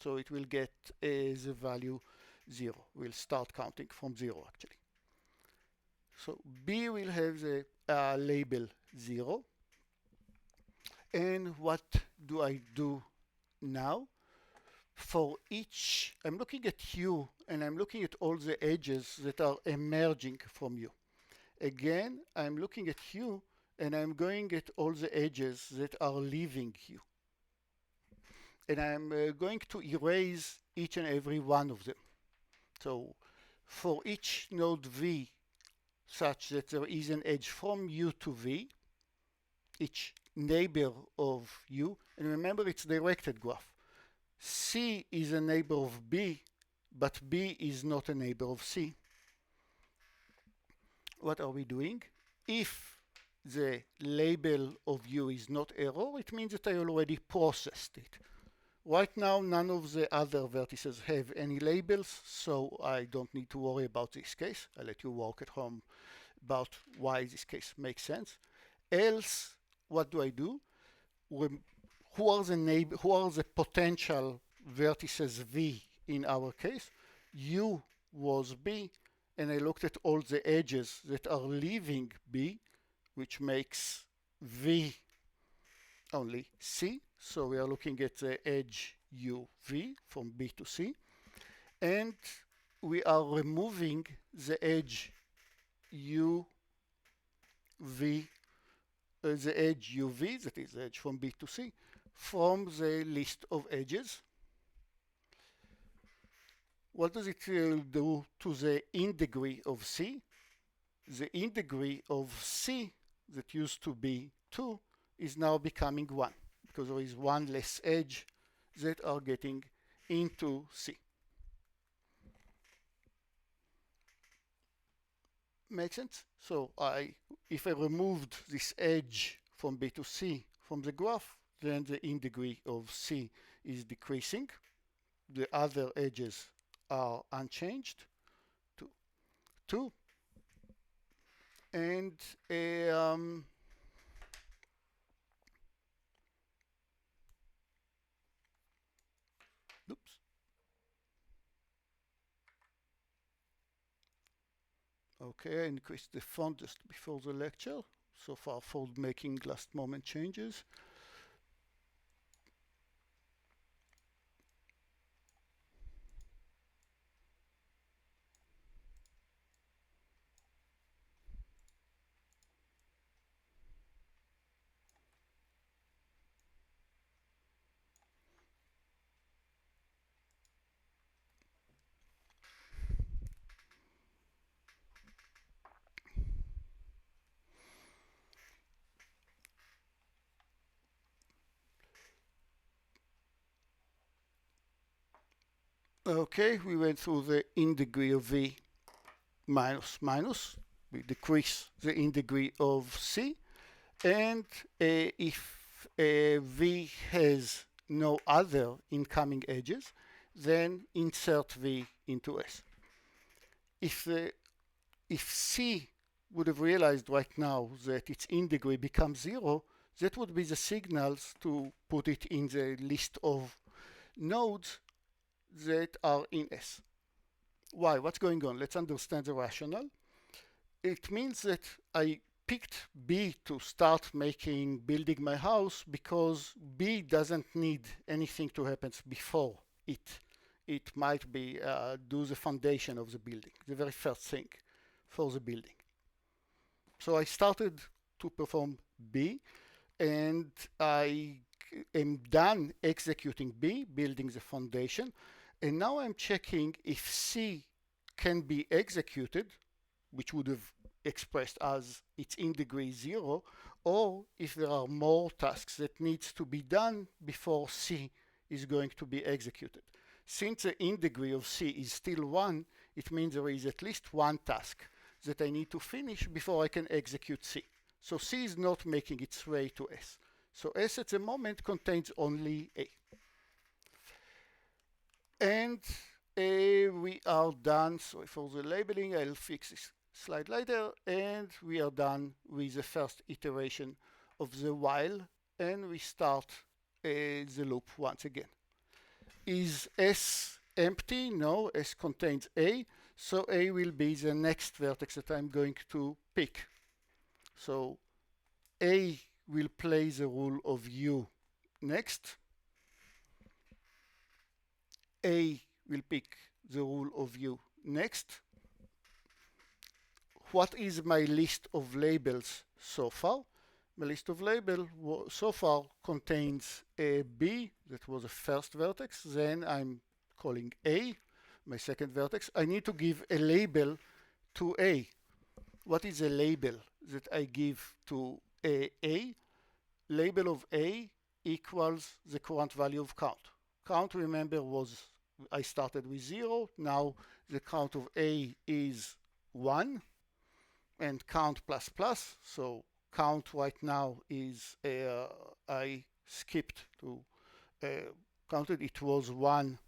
So it will get the value 0. We'll start counting from 0 actually. So B will have the label 0. And what do I do now? For each, I'm looking at U, and I'm looking at all the edges that are emerging from U. Again, I'm looking at U, and I'm going at all the edges that are leaving U. And I'm going to erase each and every one of them. So for each node V, such that there is an edge from U to V, each neighbor of U, and remember it's directed graph. C is a neighbor of B, but B is not a neighbor of C. What are we doing? If the label of U is not error, it means that I already processed it. Right now, none of the other vertices have any labels, so I don't need to worry about this case. I'll let you work at home about why this case makes sense. Else, what do I do? Who are the potential vertices V in our case? U was B, and I looked at all the edges that are leaving B, which makes V only C. So we are looking at the edge UV from B to C. And we are removing the edge UV the edge UV, that is the edge from B to C, from the list of edges. What does it do to the in degree of C? The in degree of C that used to be 2 is now becoming 1 because there is one less edge that are getting into C. Make sense? So if I removed this edge from B to C from the graph, then the in degree of C is decreasing. The other edges are unchanged to 2. And oops. Okay, I increased the font just before the lecture. So far for making last moment changes. Okay, we went through the in degree of V minus minus. We decrease the in degree of C. And if V has no other incoming edges, then insert V into S. If C would have realized right now that its in degree becomes 0, that would be the signals to put it in the list of nodes that are in S. Why? What's going on? Let's understand the rationale. It means that I picked B to start building my house because B doesn't need anything to happen before it. It might be do the foundation of the building, the very first thing for the building. So I started to perform B, and I am done executing B, building the foundation, and now I'm checking if C can be executed, which would have expressed as its in degree 0, or if there are more tasks that needs to be done before C is going to be executed. Since the in degree of C is still 1, it means there is at least one task that I need to finish before I can execute C. So C is not making its way to S. So S at the moment contains only A. And we are done. Sorry for the labeling. I'll fix this slide later. And we are done with the first iteration of the while. And we start the loop once again. Is S empty? No, S contains A. So A will be the next vertex that I'm going to pick. So A will play the role of U next. A will pick the rule of U next. What is my list of labels so far? My list of labels so far contains a B, that was the first vertex. Then I'm calling A, my second vertex. I need to give a label to A. What is a label that I give to A? Label of A equals the current value of count. Count, remember, I started with 0. Now the count of A is 1 and count plus plus. So count right now is, I skipped to counted. It was 1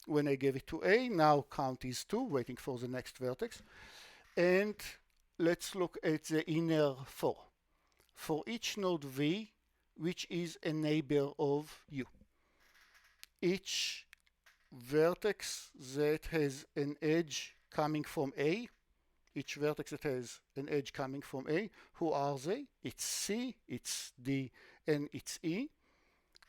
when I gave it to A. Now count is 2, waiting for the next vertex. And let's look at the inner 4. For each node V, which is a neighbor of U. Each vertex that has an edge coming from A, each vertex that has an edge coming from A, who are they? It's C, it's D, and it's E.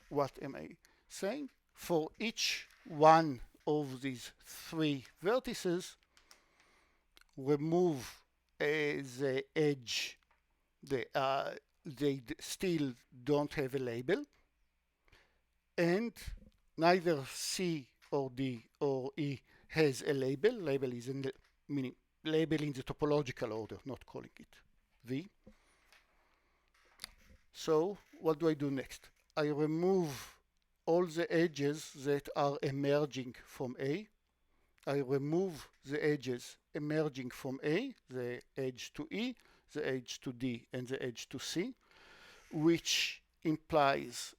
What am I saying? For each one of these 3 vertices, remove the edge, they still don't have a label, and neither C or D or E has a label. Label is in the meaning label in the topological order, not calling it V. So what do I do next? I remove all the edges that are emerging from A. I remove the edges emerging from A, the edge to E, the edge to D, and the edge to C, which implies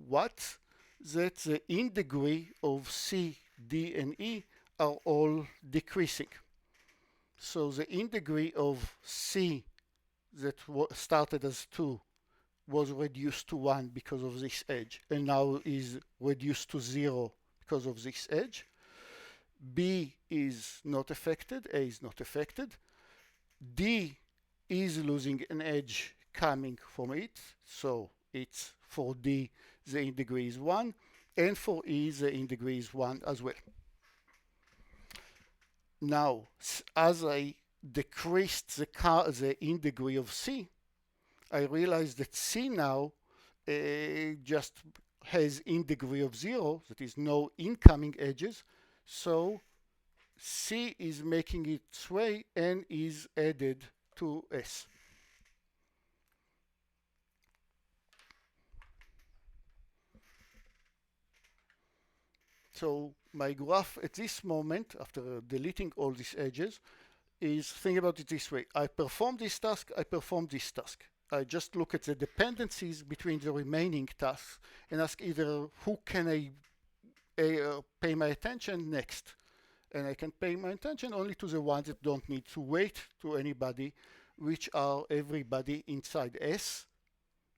what? That the in-degree of C, D, and E are all decreasing. So the in-degree of C that started as 2 was reduced to 1 because of this edge, and now is reduced to 0 because of this edge. B is not affected, A is not affected. D is losing an edge coming from it, so it's for D the in-degree is 1, and for E the in-degree is 1 as well. Now, as I decreased the in-degree of C, I realized that C now just has in-degree of 0, that is no incoming edges, so C is making its way and is added to S. So my graph at this moment, after deleting all these edges, is think about it this way. I perform this task, I perform this task. I just look at the dependencies between the remaining tasks and ask either who can I pay my attention next. And I can pay my attention only to the ones that don't need to wait to anybody, which are everybody inside S,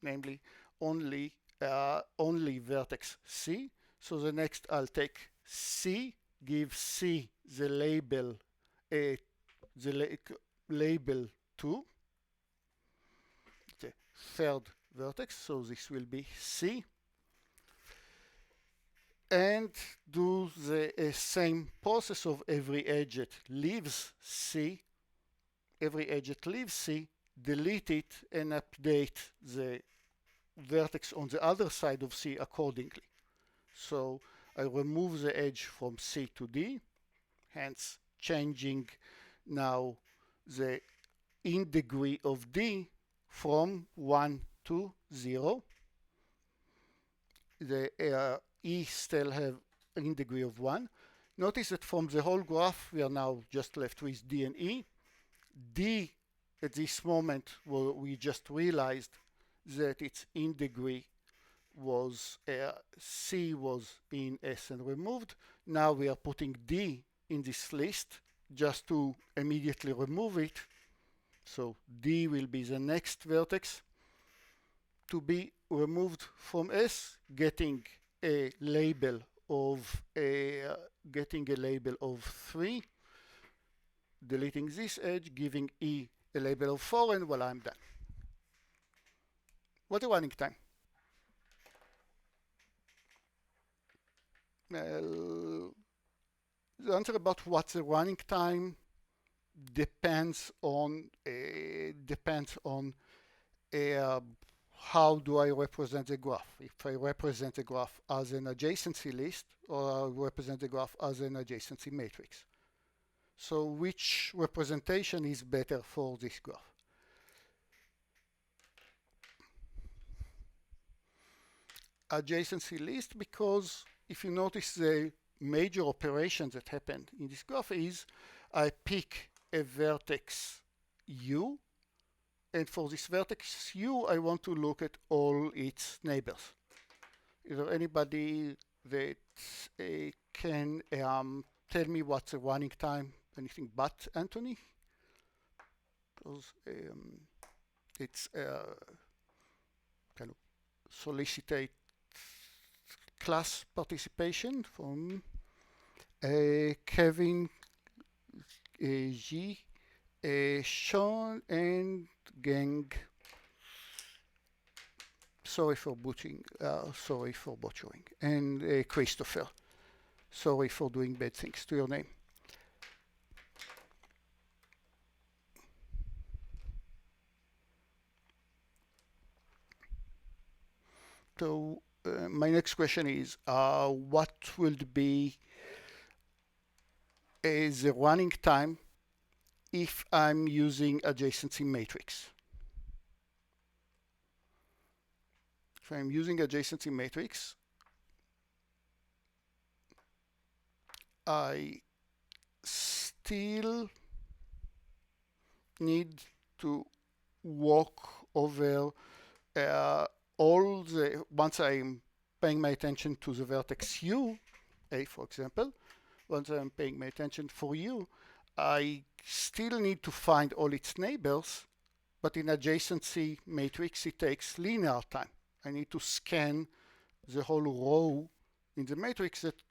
namely only vertex C. So the next I'll take C, give C the label label 2, the third vertex, so this will be C, and do the same process of every edge that leaves C, delete it and update the vertex on the other side of C accordingly. So I remove the edge from C to D, hence changing now the in-degree of D from 1 to 0. The E still have in-degree of 1. Notice that from the whole graph, we are now just left with D and E. D, at this moment, we just realized that its in-degree was C was in S and removed. Now we are putting D in this list just to immediately remove it. So D will be the next vertex to be removed from S, getting a label of 3, deleting this edge, giving E a label of 4, and voila, I'm done. What's the running time? The answer about what's the running time depends on how do I represent the graph. If I represent the graph as an adjacency list, or I represent the graph as an adjacency matrix. So which representation is better for this graph? Adjacency list, because if you notice the major operation that happened in this graph is I pick a vertex U, and for this vertex U I want to look at all its neighbors. Is there anybody that can tell me what's the running time? Anything but Anthony? Because it's kind of solicitate class participation from Kevin, G, Sean, and Gang. Sorry for butchering, and Christopher. Sorry for doing bad things to your name. So my next question is, what will be the running time if I'm using adjacency matrix? If I'm using adjacency matrix, I still need to walk over all the, once I'm paying my attention to the vertex u, a for example, once I'm paying my attention for u, I still need to find all its neighbors, but in adjacency matrix it takes linear time. I need to scan the whole row in the matrix that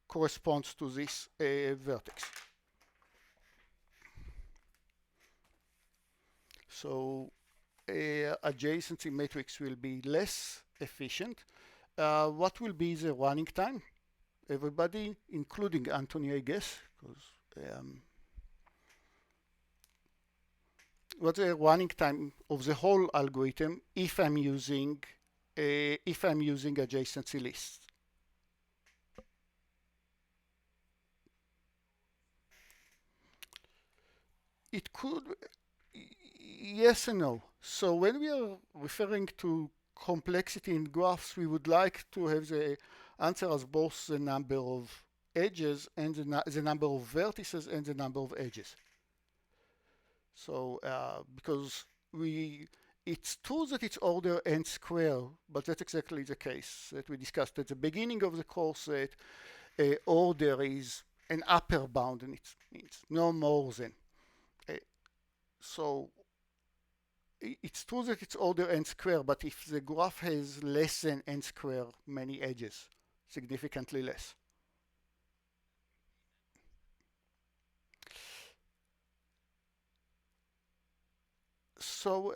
corresponds to this vertex. So adjacency matrix will be less efficient. What will be the running time? Everybody, including Anthony, I guess, because what's the running time of the whole algorithm if I'm using adjacency lists? It could, yes and no. So when we are referring to complexity in graphs, we would like to have the answer as both the number of edges and the number of vertices and the number of edges. So because it's true that it's order n square, but that's exactly the case that we discussed at the beginning of the course, that order is an upper bound, and it means no more than. So it's true that it's order n square, but if the graph has less than n square many edges, significantly less. So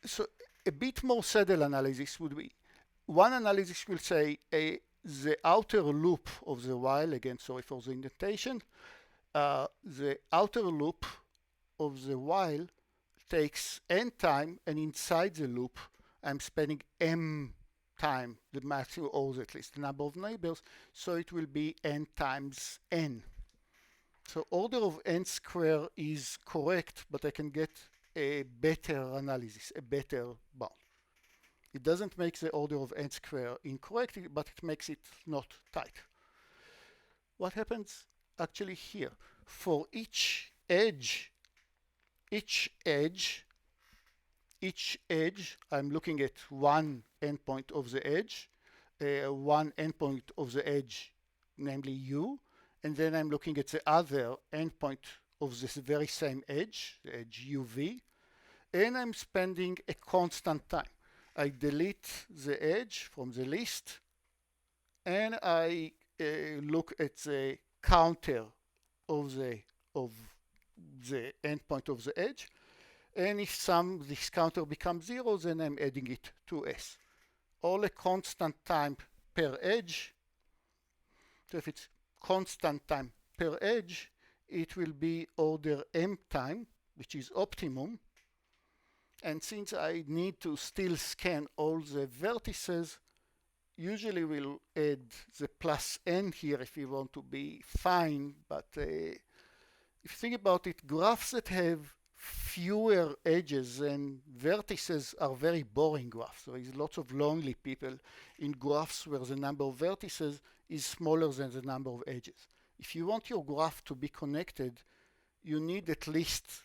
so a bit more subtle analysis would be, one analysis will say the outer loop of the while, again, sorry for the indentation, the outer loop of the while takes n time, and inside the loop I'm spending m time, the maximum, or at least the number of neighbors, so it will be n times n. So order of n square is correct, but I can get a better analysis, a better bound. It doesn't make the order of n square incorrect, but it makes it not tight. What happens actually here? For each edge, I'm looking at one endpoint of the edge, one endpoint of the edge, namely u, and then I'm looking at the other endpoint of this very same edge, the edge uv, and I'm spending a constant time. I delete the edge from the list, and I look at the counter of the endpoint of the edge, and if this counter becomes 0, then I'm adding it to s. All a constant time per edge. So if it's constant time per edge, it will be order m time, which is optimum. And since I need to still scan all the vertices, usually we'll add the plus n here if we want to be fine. But if you think about it, graphs that have fewer edges and vertices are very boring graphs. There is lots of lonely people in graphs where the number of vertices is smaller than the number of edges. If you want your graph to be connected, you need at least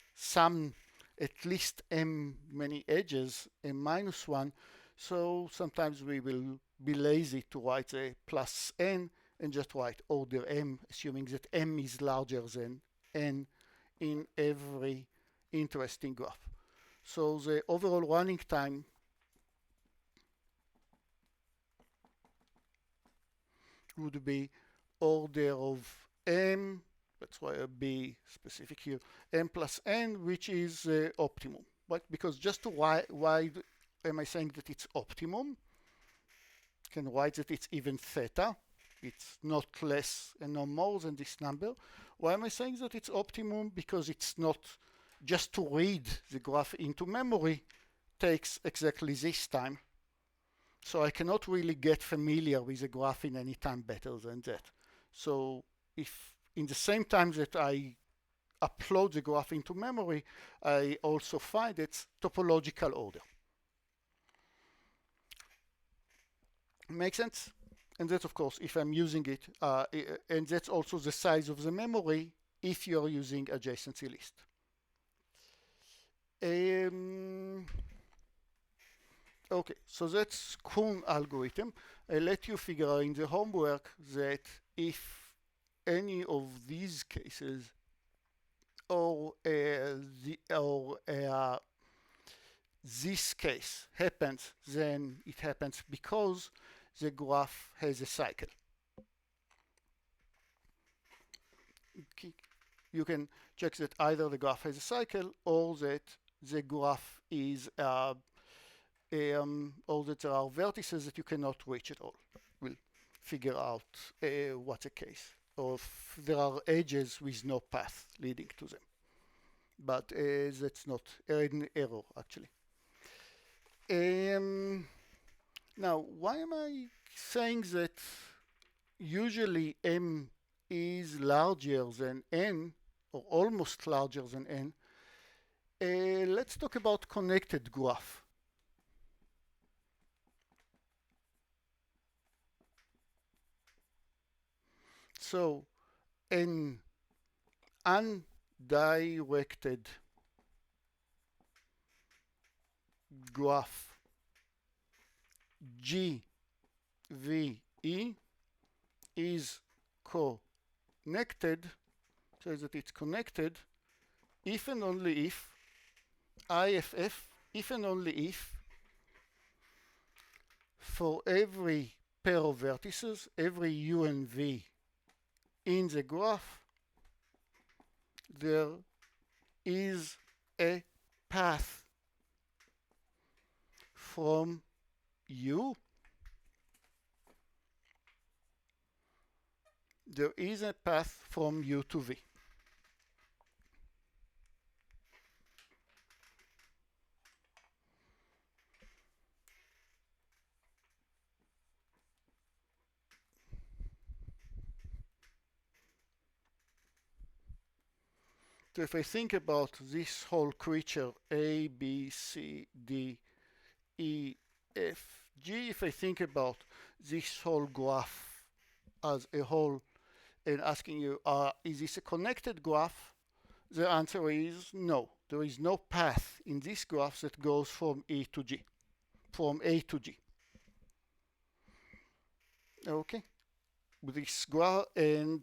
m many edges, m minus 1. So sometimes we will be lazy to write a plus n and just write order m, assuming that m is larger than n in every interesting graph. So the overall running time would be order of m, that's why I'll be specific here, m plus n, which is optimum. Right? Because just to why am I saying that it's optimum? I can write that it's even theta. It's not less and no more than this number. Why am I saying that it's optimum? Because it's not just to read the graph into memory takes exactly this time. So I cannot really get familiar with the graph in any time better than that. So if in the same time that I upload the graph into memory, I also find its topological order. Make sense? And that's of course if I'm using it, and that's also the size of the memory if you're using adjacency list. Okay, so that's Kuhn algorithm. I let you figure out in the homework that if any of these cases or this case happens, then it happens because the graph has a cycle. Okay. You can check that either the graph has a cycle or that the graph is or that there are vertices that you cannot reach at all. We'll figure out what's the case. Or if there are edges with no path leading to them. But that's not an error, actually. Now, why am I saying that usually M is larger than N, or almost larger than N? Let's talk about connected graph. So an undirected graph GVE is connected, says that it's connected if and only if IFF, if and only if for every pair of vertices, every U and V in the graph, there is a path from U. There is a path from U to V. So if I think about this whole creature, A, B, C, D, E, F, G, if I think about this whole graph as a whole and asking you, is this a connected graph? The answer is no. There is no path in this graph that goes from E to G, from A to G. Okay, with this graph, and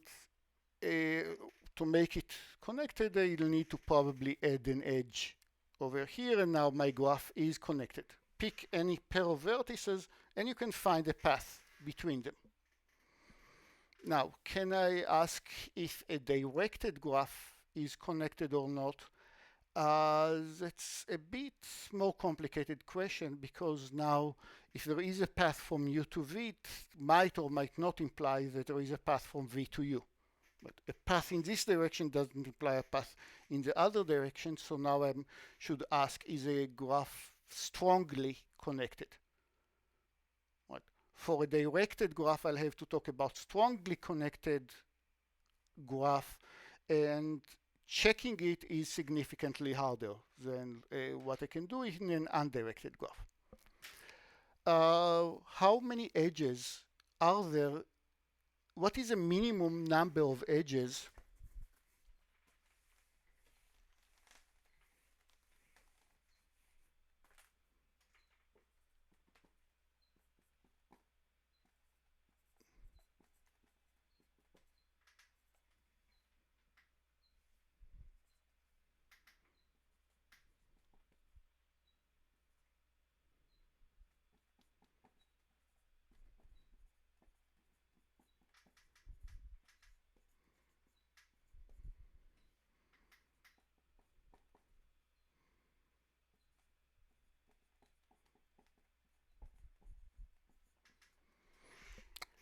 to make it connected, you'll need to probably add an edge over here, and now my graph is connected. Pick any pair of vertices, and you can find a path between them. Now, can I ask if a directed graph is connected or not? That's a bit more complicated question, because now if there is a path from U to V, it might or might not imply that there is a path from V to U. But a path in this direction doesn't imply a path in the other direction, so now I should ask, is a graph strongly connected? Right. For a directed graph, I'll have to talk about strongly connected graph, and checking it is significantly harder than what I can do in an undirected graph. How many edges are there? What is the minimum number of edges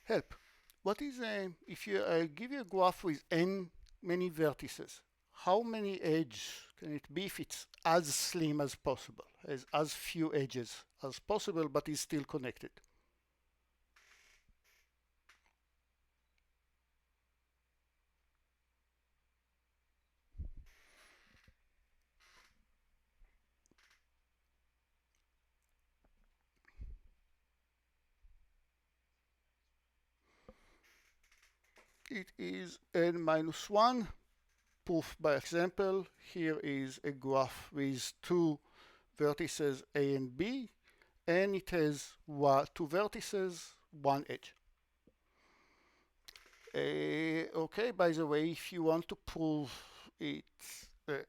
help? What is if you give you a graph with n many vertices, how many edges can it be if it's as slim as possible, as few edges as possible, but is still connected? It is n minus 1. Proof by example. Here is a graph with two vertices A and B, and it has two vertices, one edge. Okay, by the way, if you want to prove it,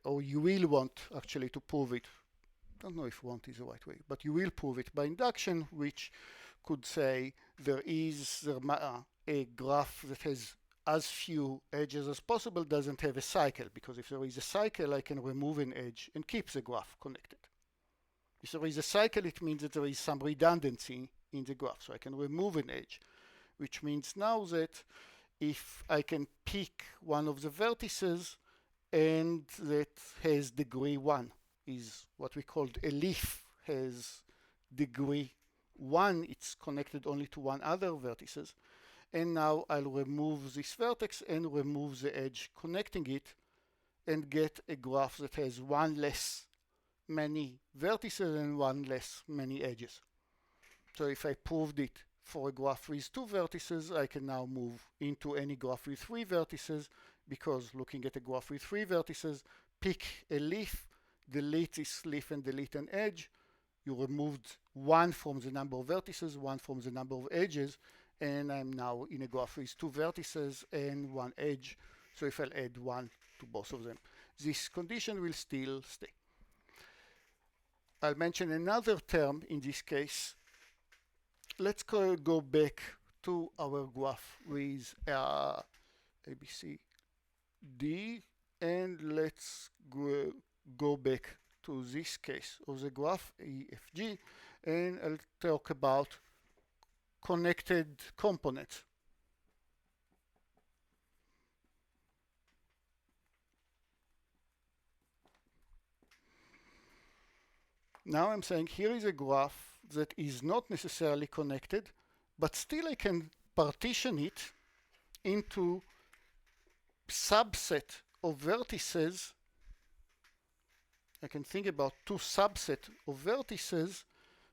or you will want actually to prove it, I don't know if want is the right way, but you will prove it by induction, which could say there is a graph that has as few edges as possible doesn't have a cycle, because if there is a cycle, I can remove an edge and keep the graph connected. If there is a cycle, it means that there is some redundancy in the graph, so I can remove an edge, which means now that if I can pick one of the vertices and that has degree 1, is what we called a leaf has degree 1, it's connected only to one other vertices, and now I'll remove this vertex and remove the edge connecting it and get a graph that has one less many vertices and one less many edges. So if I proved it for a graph with two vertices, I can now move into any graph with three vertices, because looking at a graph with three vertices, pick a leaf, delete this leaf and delete an edge. You removed one from the number of vertices, one from the number of edges, and I'm now in a graph with two vertices and one edge. So if I'll add one to both of them, this condition will still stay. I'll mention another term in this case. Let's go back to our graph with ABC D, and let's go back to this case of the graph EFG, and I'll talk about connected components. Now I'm saying here is a graph that is not necessarily connected, but still I can partition it into subset of vertices. I can think about two subsets of vertices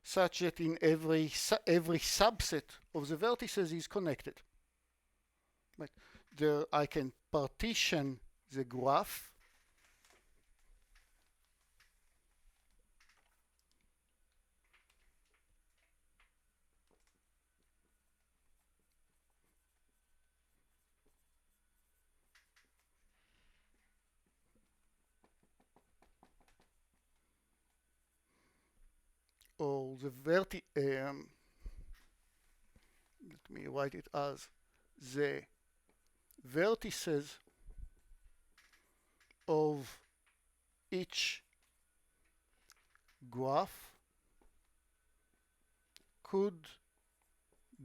such that in every subset of the vertices is connected. But there I can partition the graph or the let me write it as the vertices of each graph could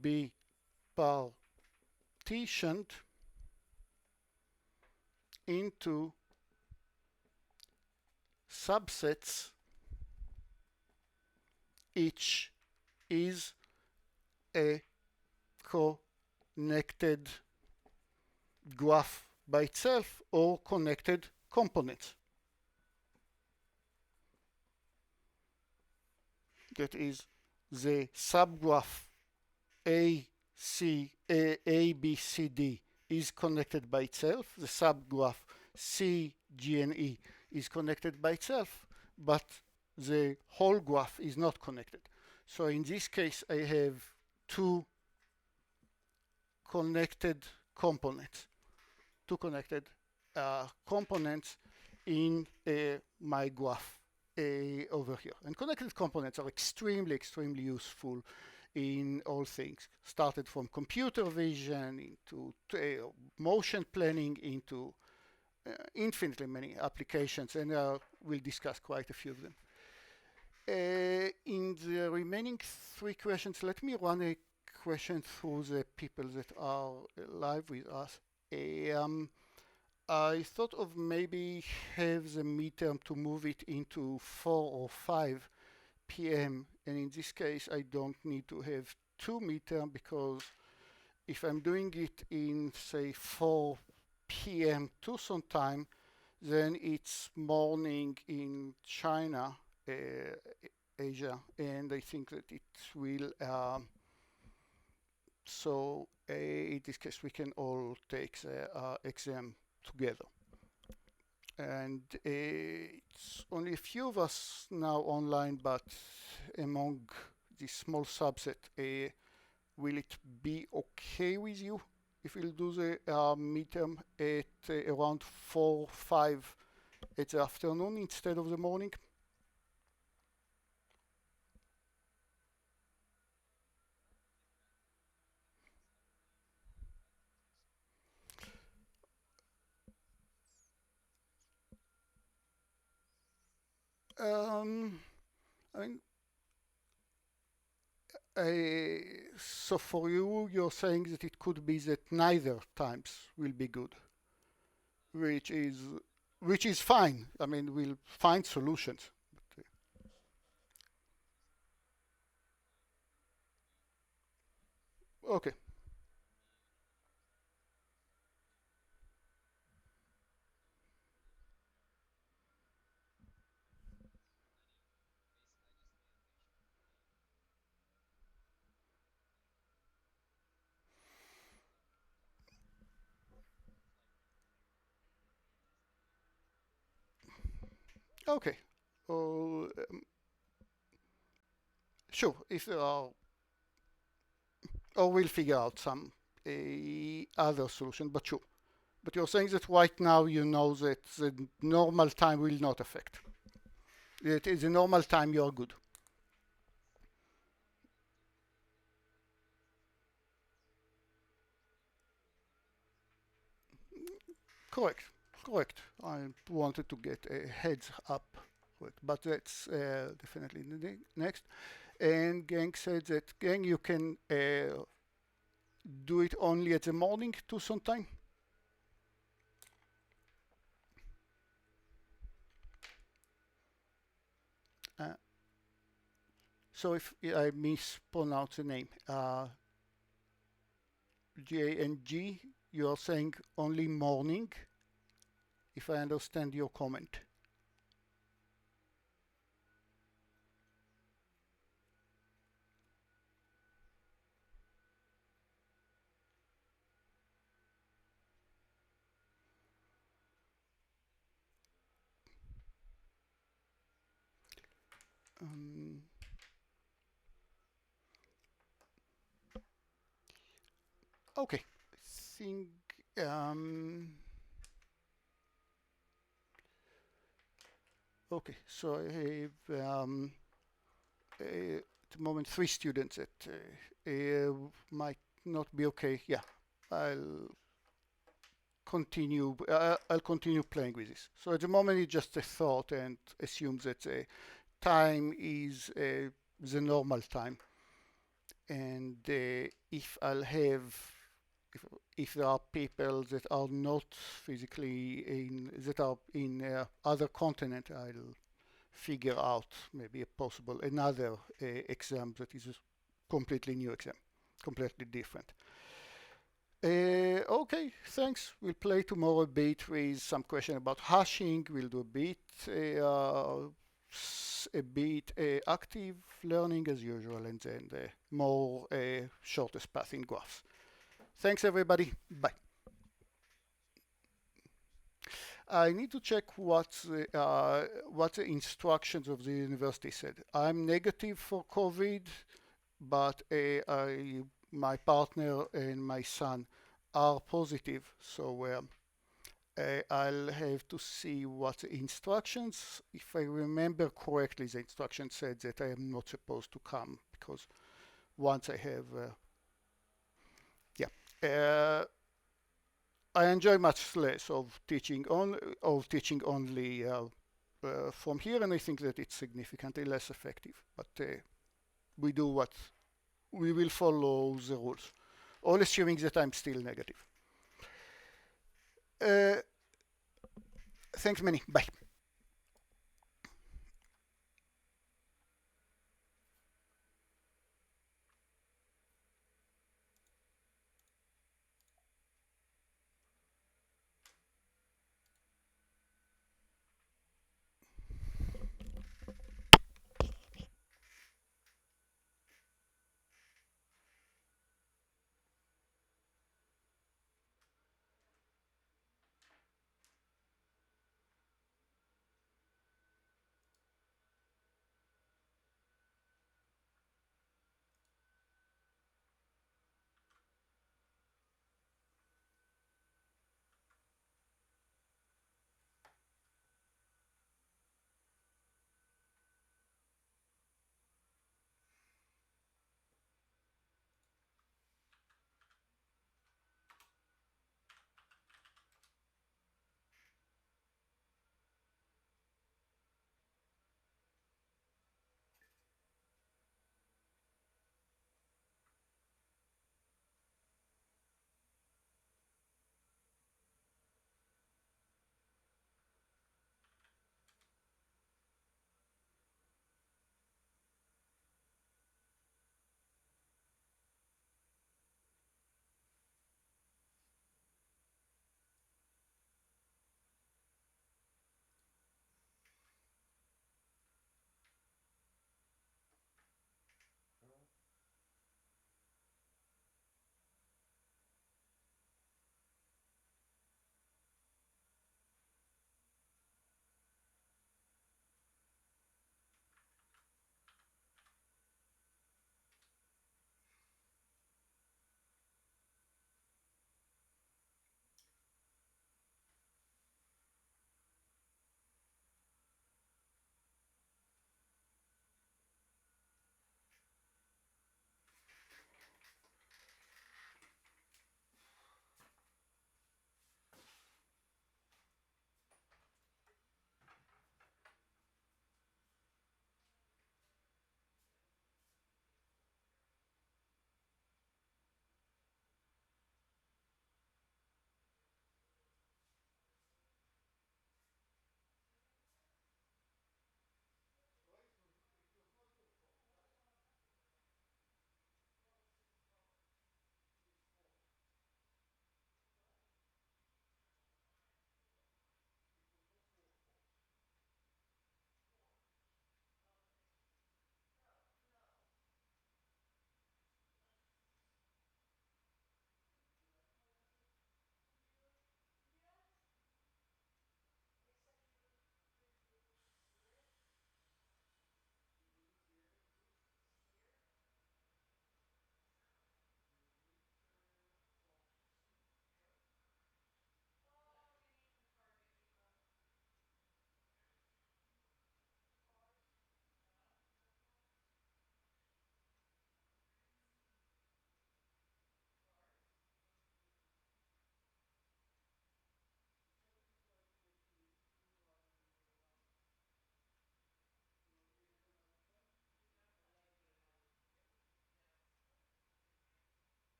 be partitioned into subsets. Each is a connected graph by itself or connected components. That is, the subgraph A, B, C, D is connected by itself. The subgraph C, G, and E is connected by itself, but the whole graph is not connected. So in this case, I have two connected components, in my graph over here. And connected components are extremely useful in all things. Started from computer vision into motion planning, into infinitely many applications, and we'll discuss quite a few of them. In the remaining three questions, let me run a question through the people that are live with us. I thought of maybe have the midterm to move it into 4 or 5 p.m. And in this case, I don't need to have two midterm because if I'm doing it in say 4 p.m. Tucson time, then it's morning in China, Asia, and I think that it will. In this case, we can all take the exam together. And it's only a few of us now online, but among this small subset, will it be okay with you if we'll do the midterm at around 4, 5 at the afternoon instead of the morning? Um, I mean, so for you, you're saying that it could be that neither times will be good, which is which is fine. I mean, we'll find solutions. Okay, okay. Oh, sure. If there are, or we'll figure out some other solution. But sure. But you're saying that right now you know that the normal time will not affect. That is the normal time you are good. Correct. Correct. I wanted to get a heads up. Correct. But that's definitely the next. And Gang said that, Gang, you can do it only at the morning to some time. Uh, so if I mispronounce the name, J and G, you are saying only morning, if I understand your comment. Um, okay, think um, okay. So I have at the moment 3 students that might not be okay. Yeah, I'll I'll continue playing with this. So at the moment it's just a thought and assume that the time is the normal time, and if I'll have if, if there are people that are not physically in that are in other continent, I'll figure out maybe a possible another exam that is a completely new exam, completely different. Okay, thanks. We'll play tomorrow a bit with some question about hashing. We'll do a bit active learning as usual, and then the more shortest path in graphs. Thanks, everybody. Bye. I need to check what the instructions of the university said. I'm negative for COVID, but my partner and my son are positive, so I'll have to see what the instructions. If I remember correctly, the instruction said that I am not supposed to come because once I have, yeah. I enjoy much less of teaching only from here, and I think that it's significantly less effective. But we do what we will follow the rules, all assuming that I'm still negative. Uh, Thanks, Manny. Bye.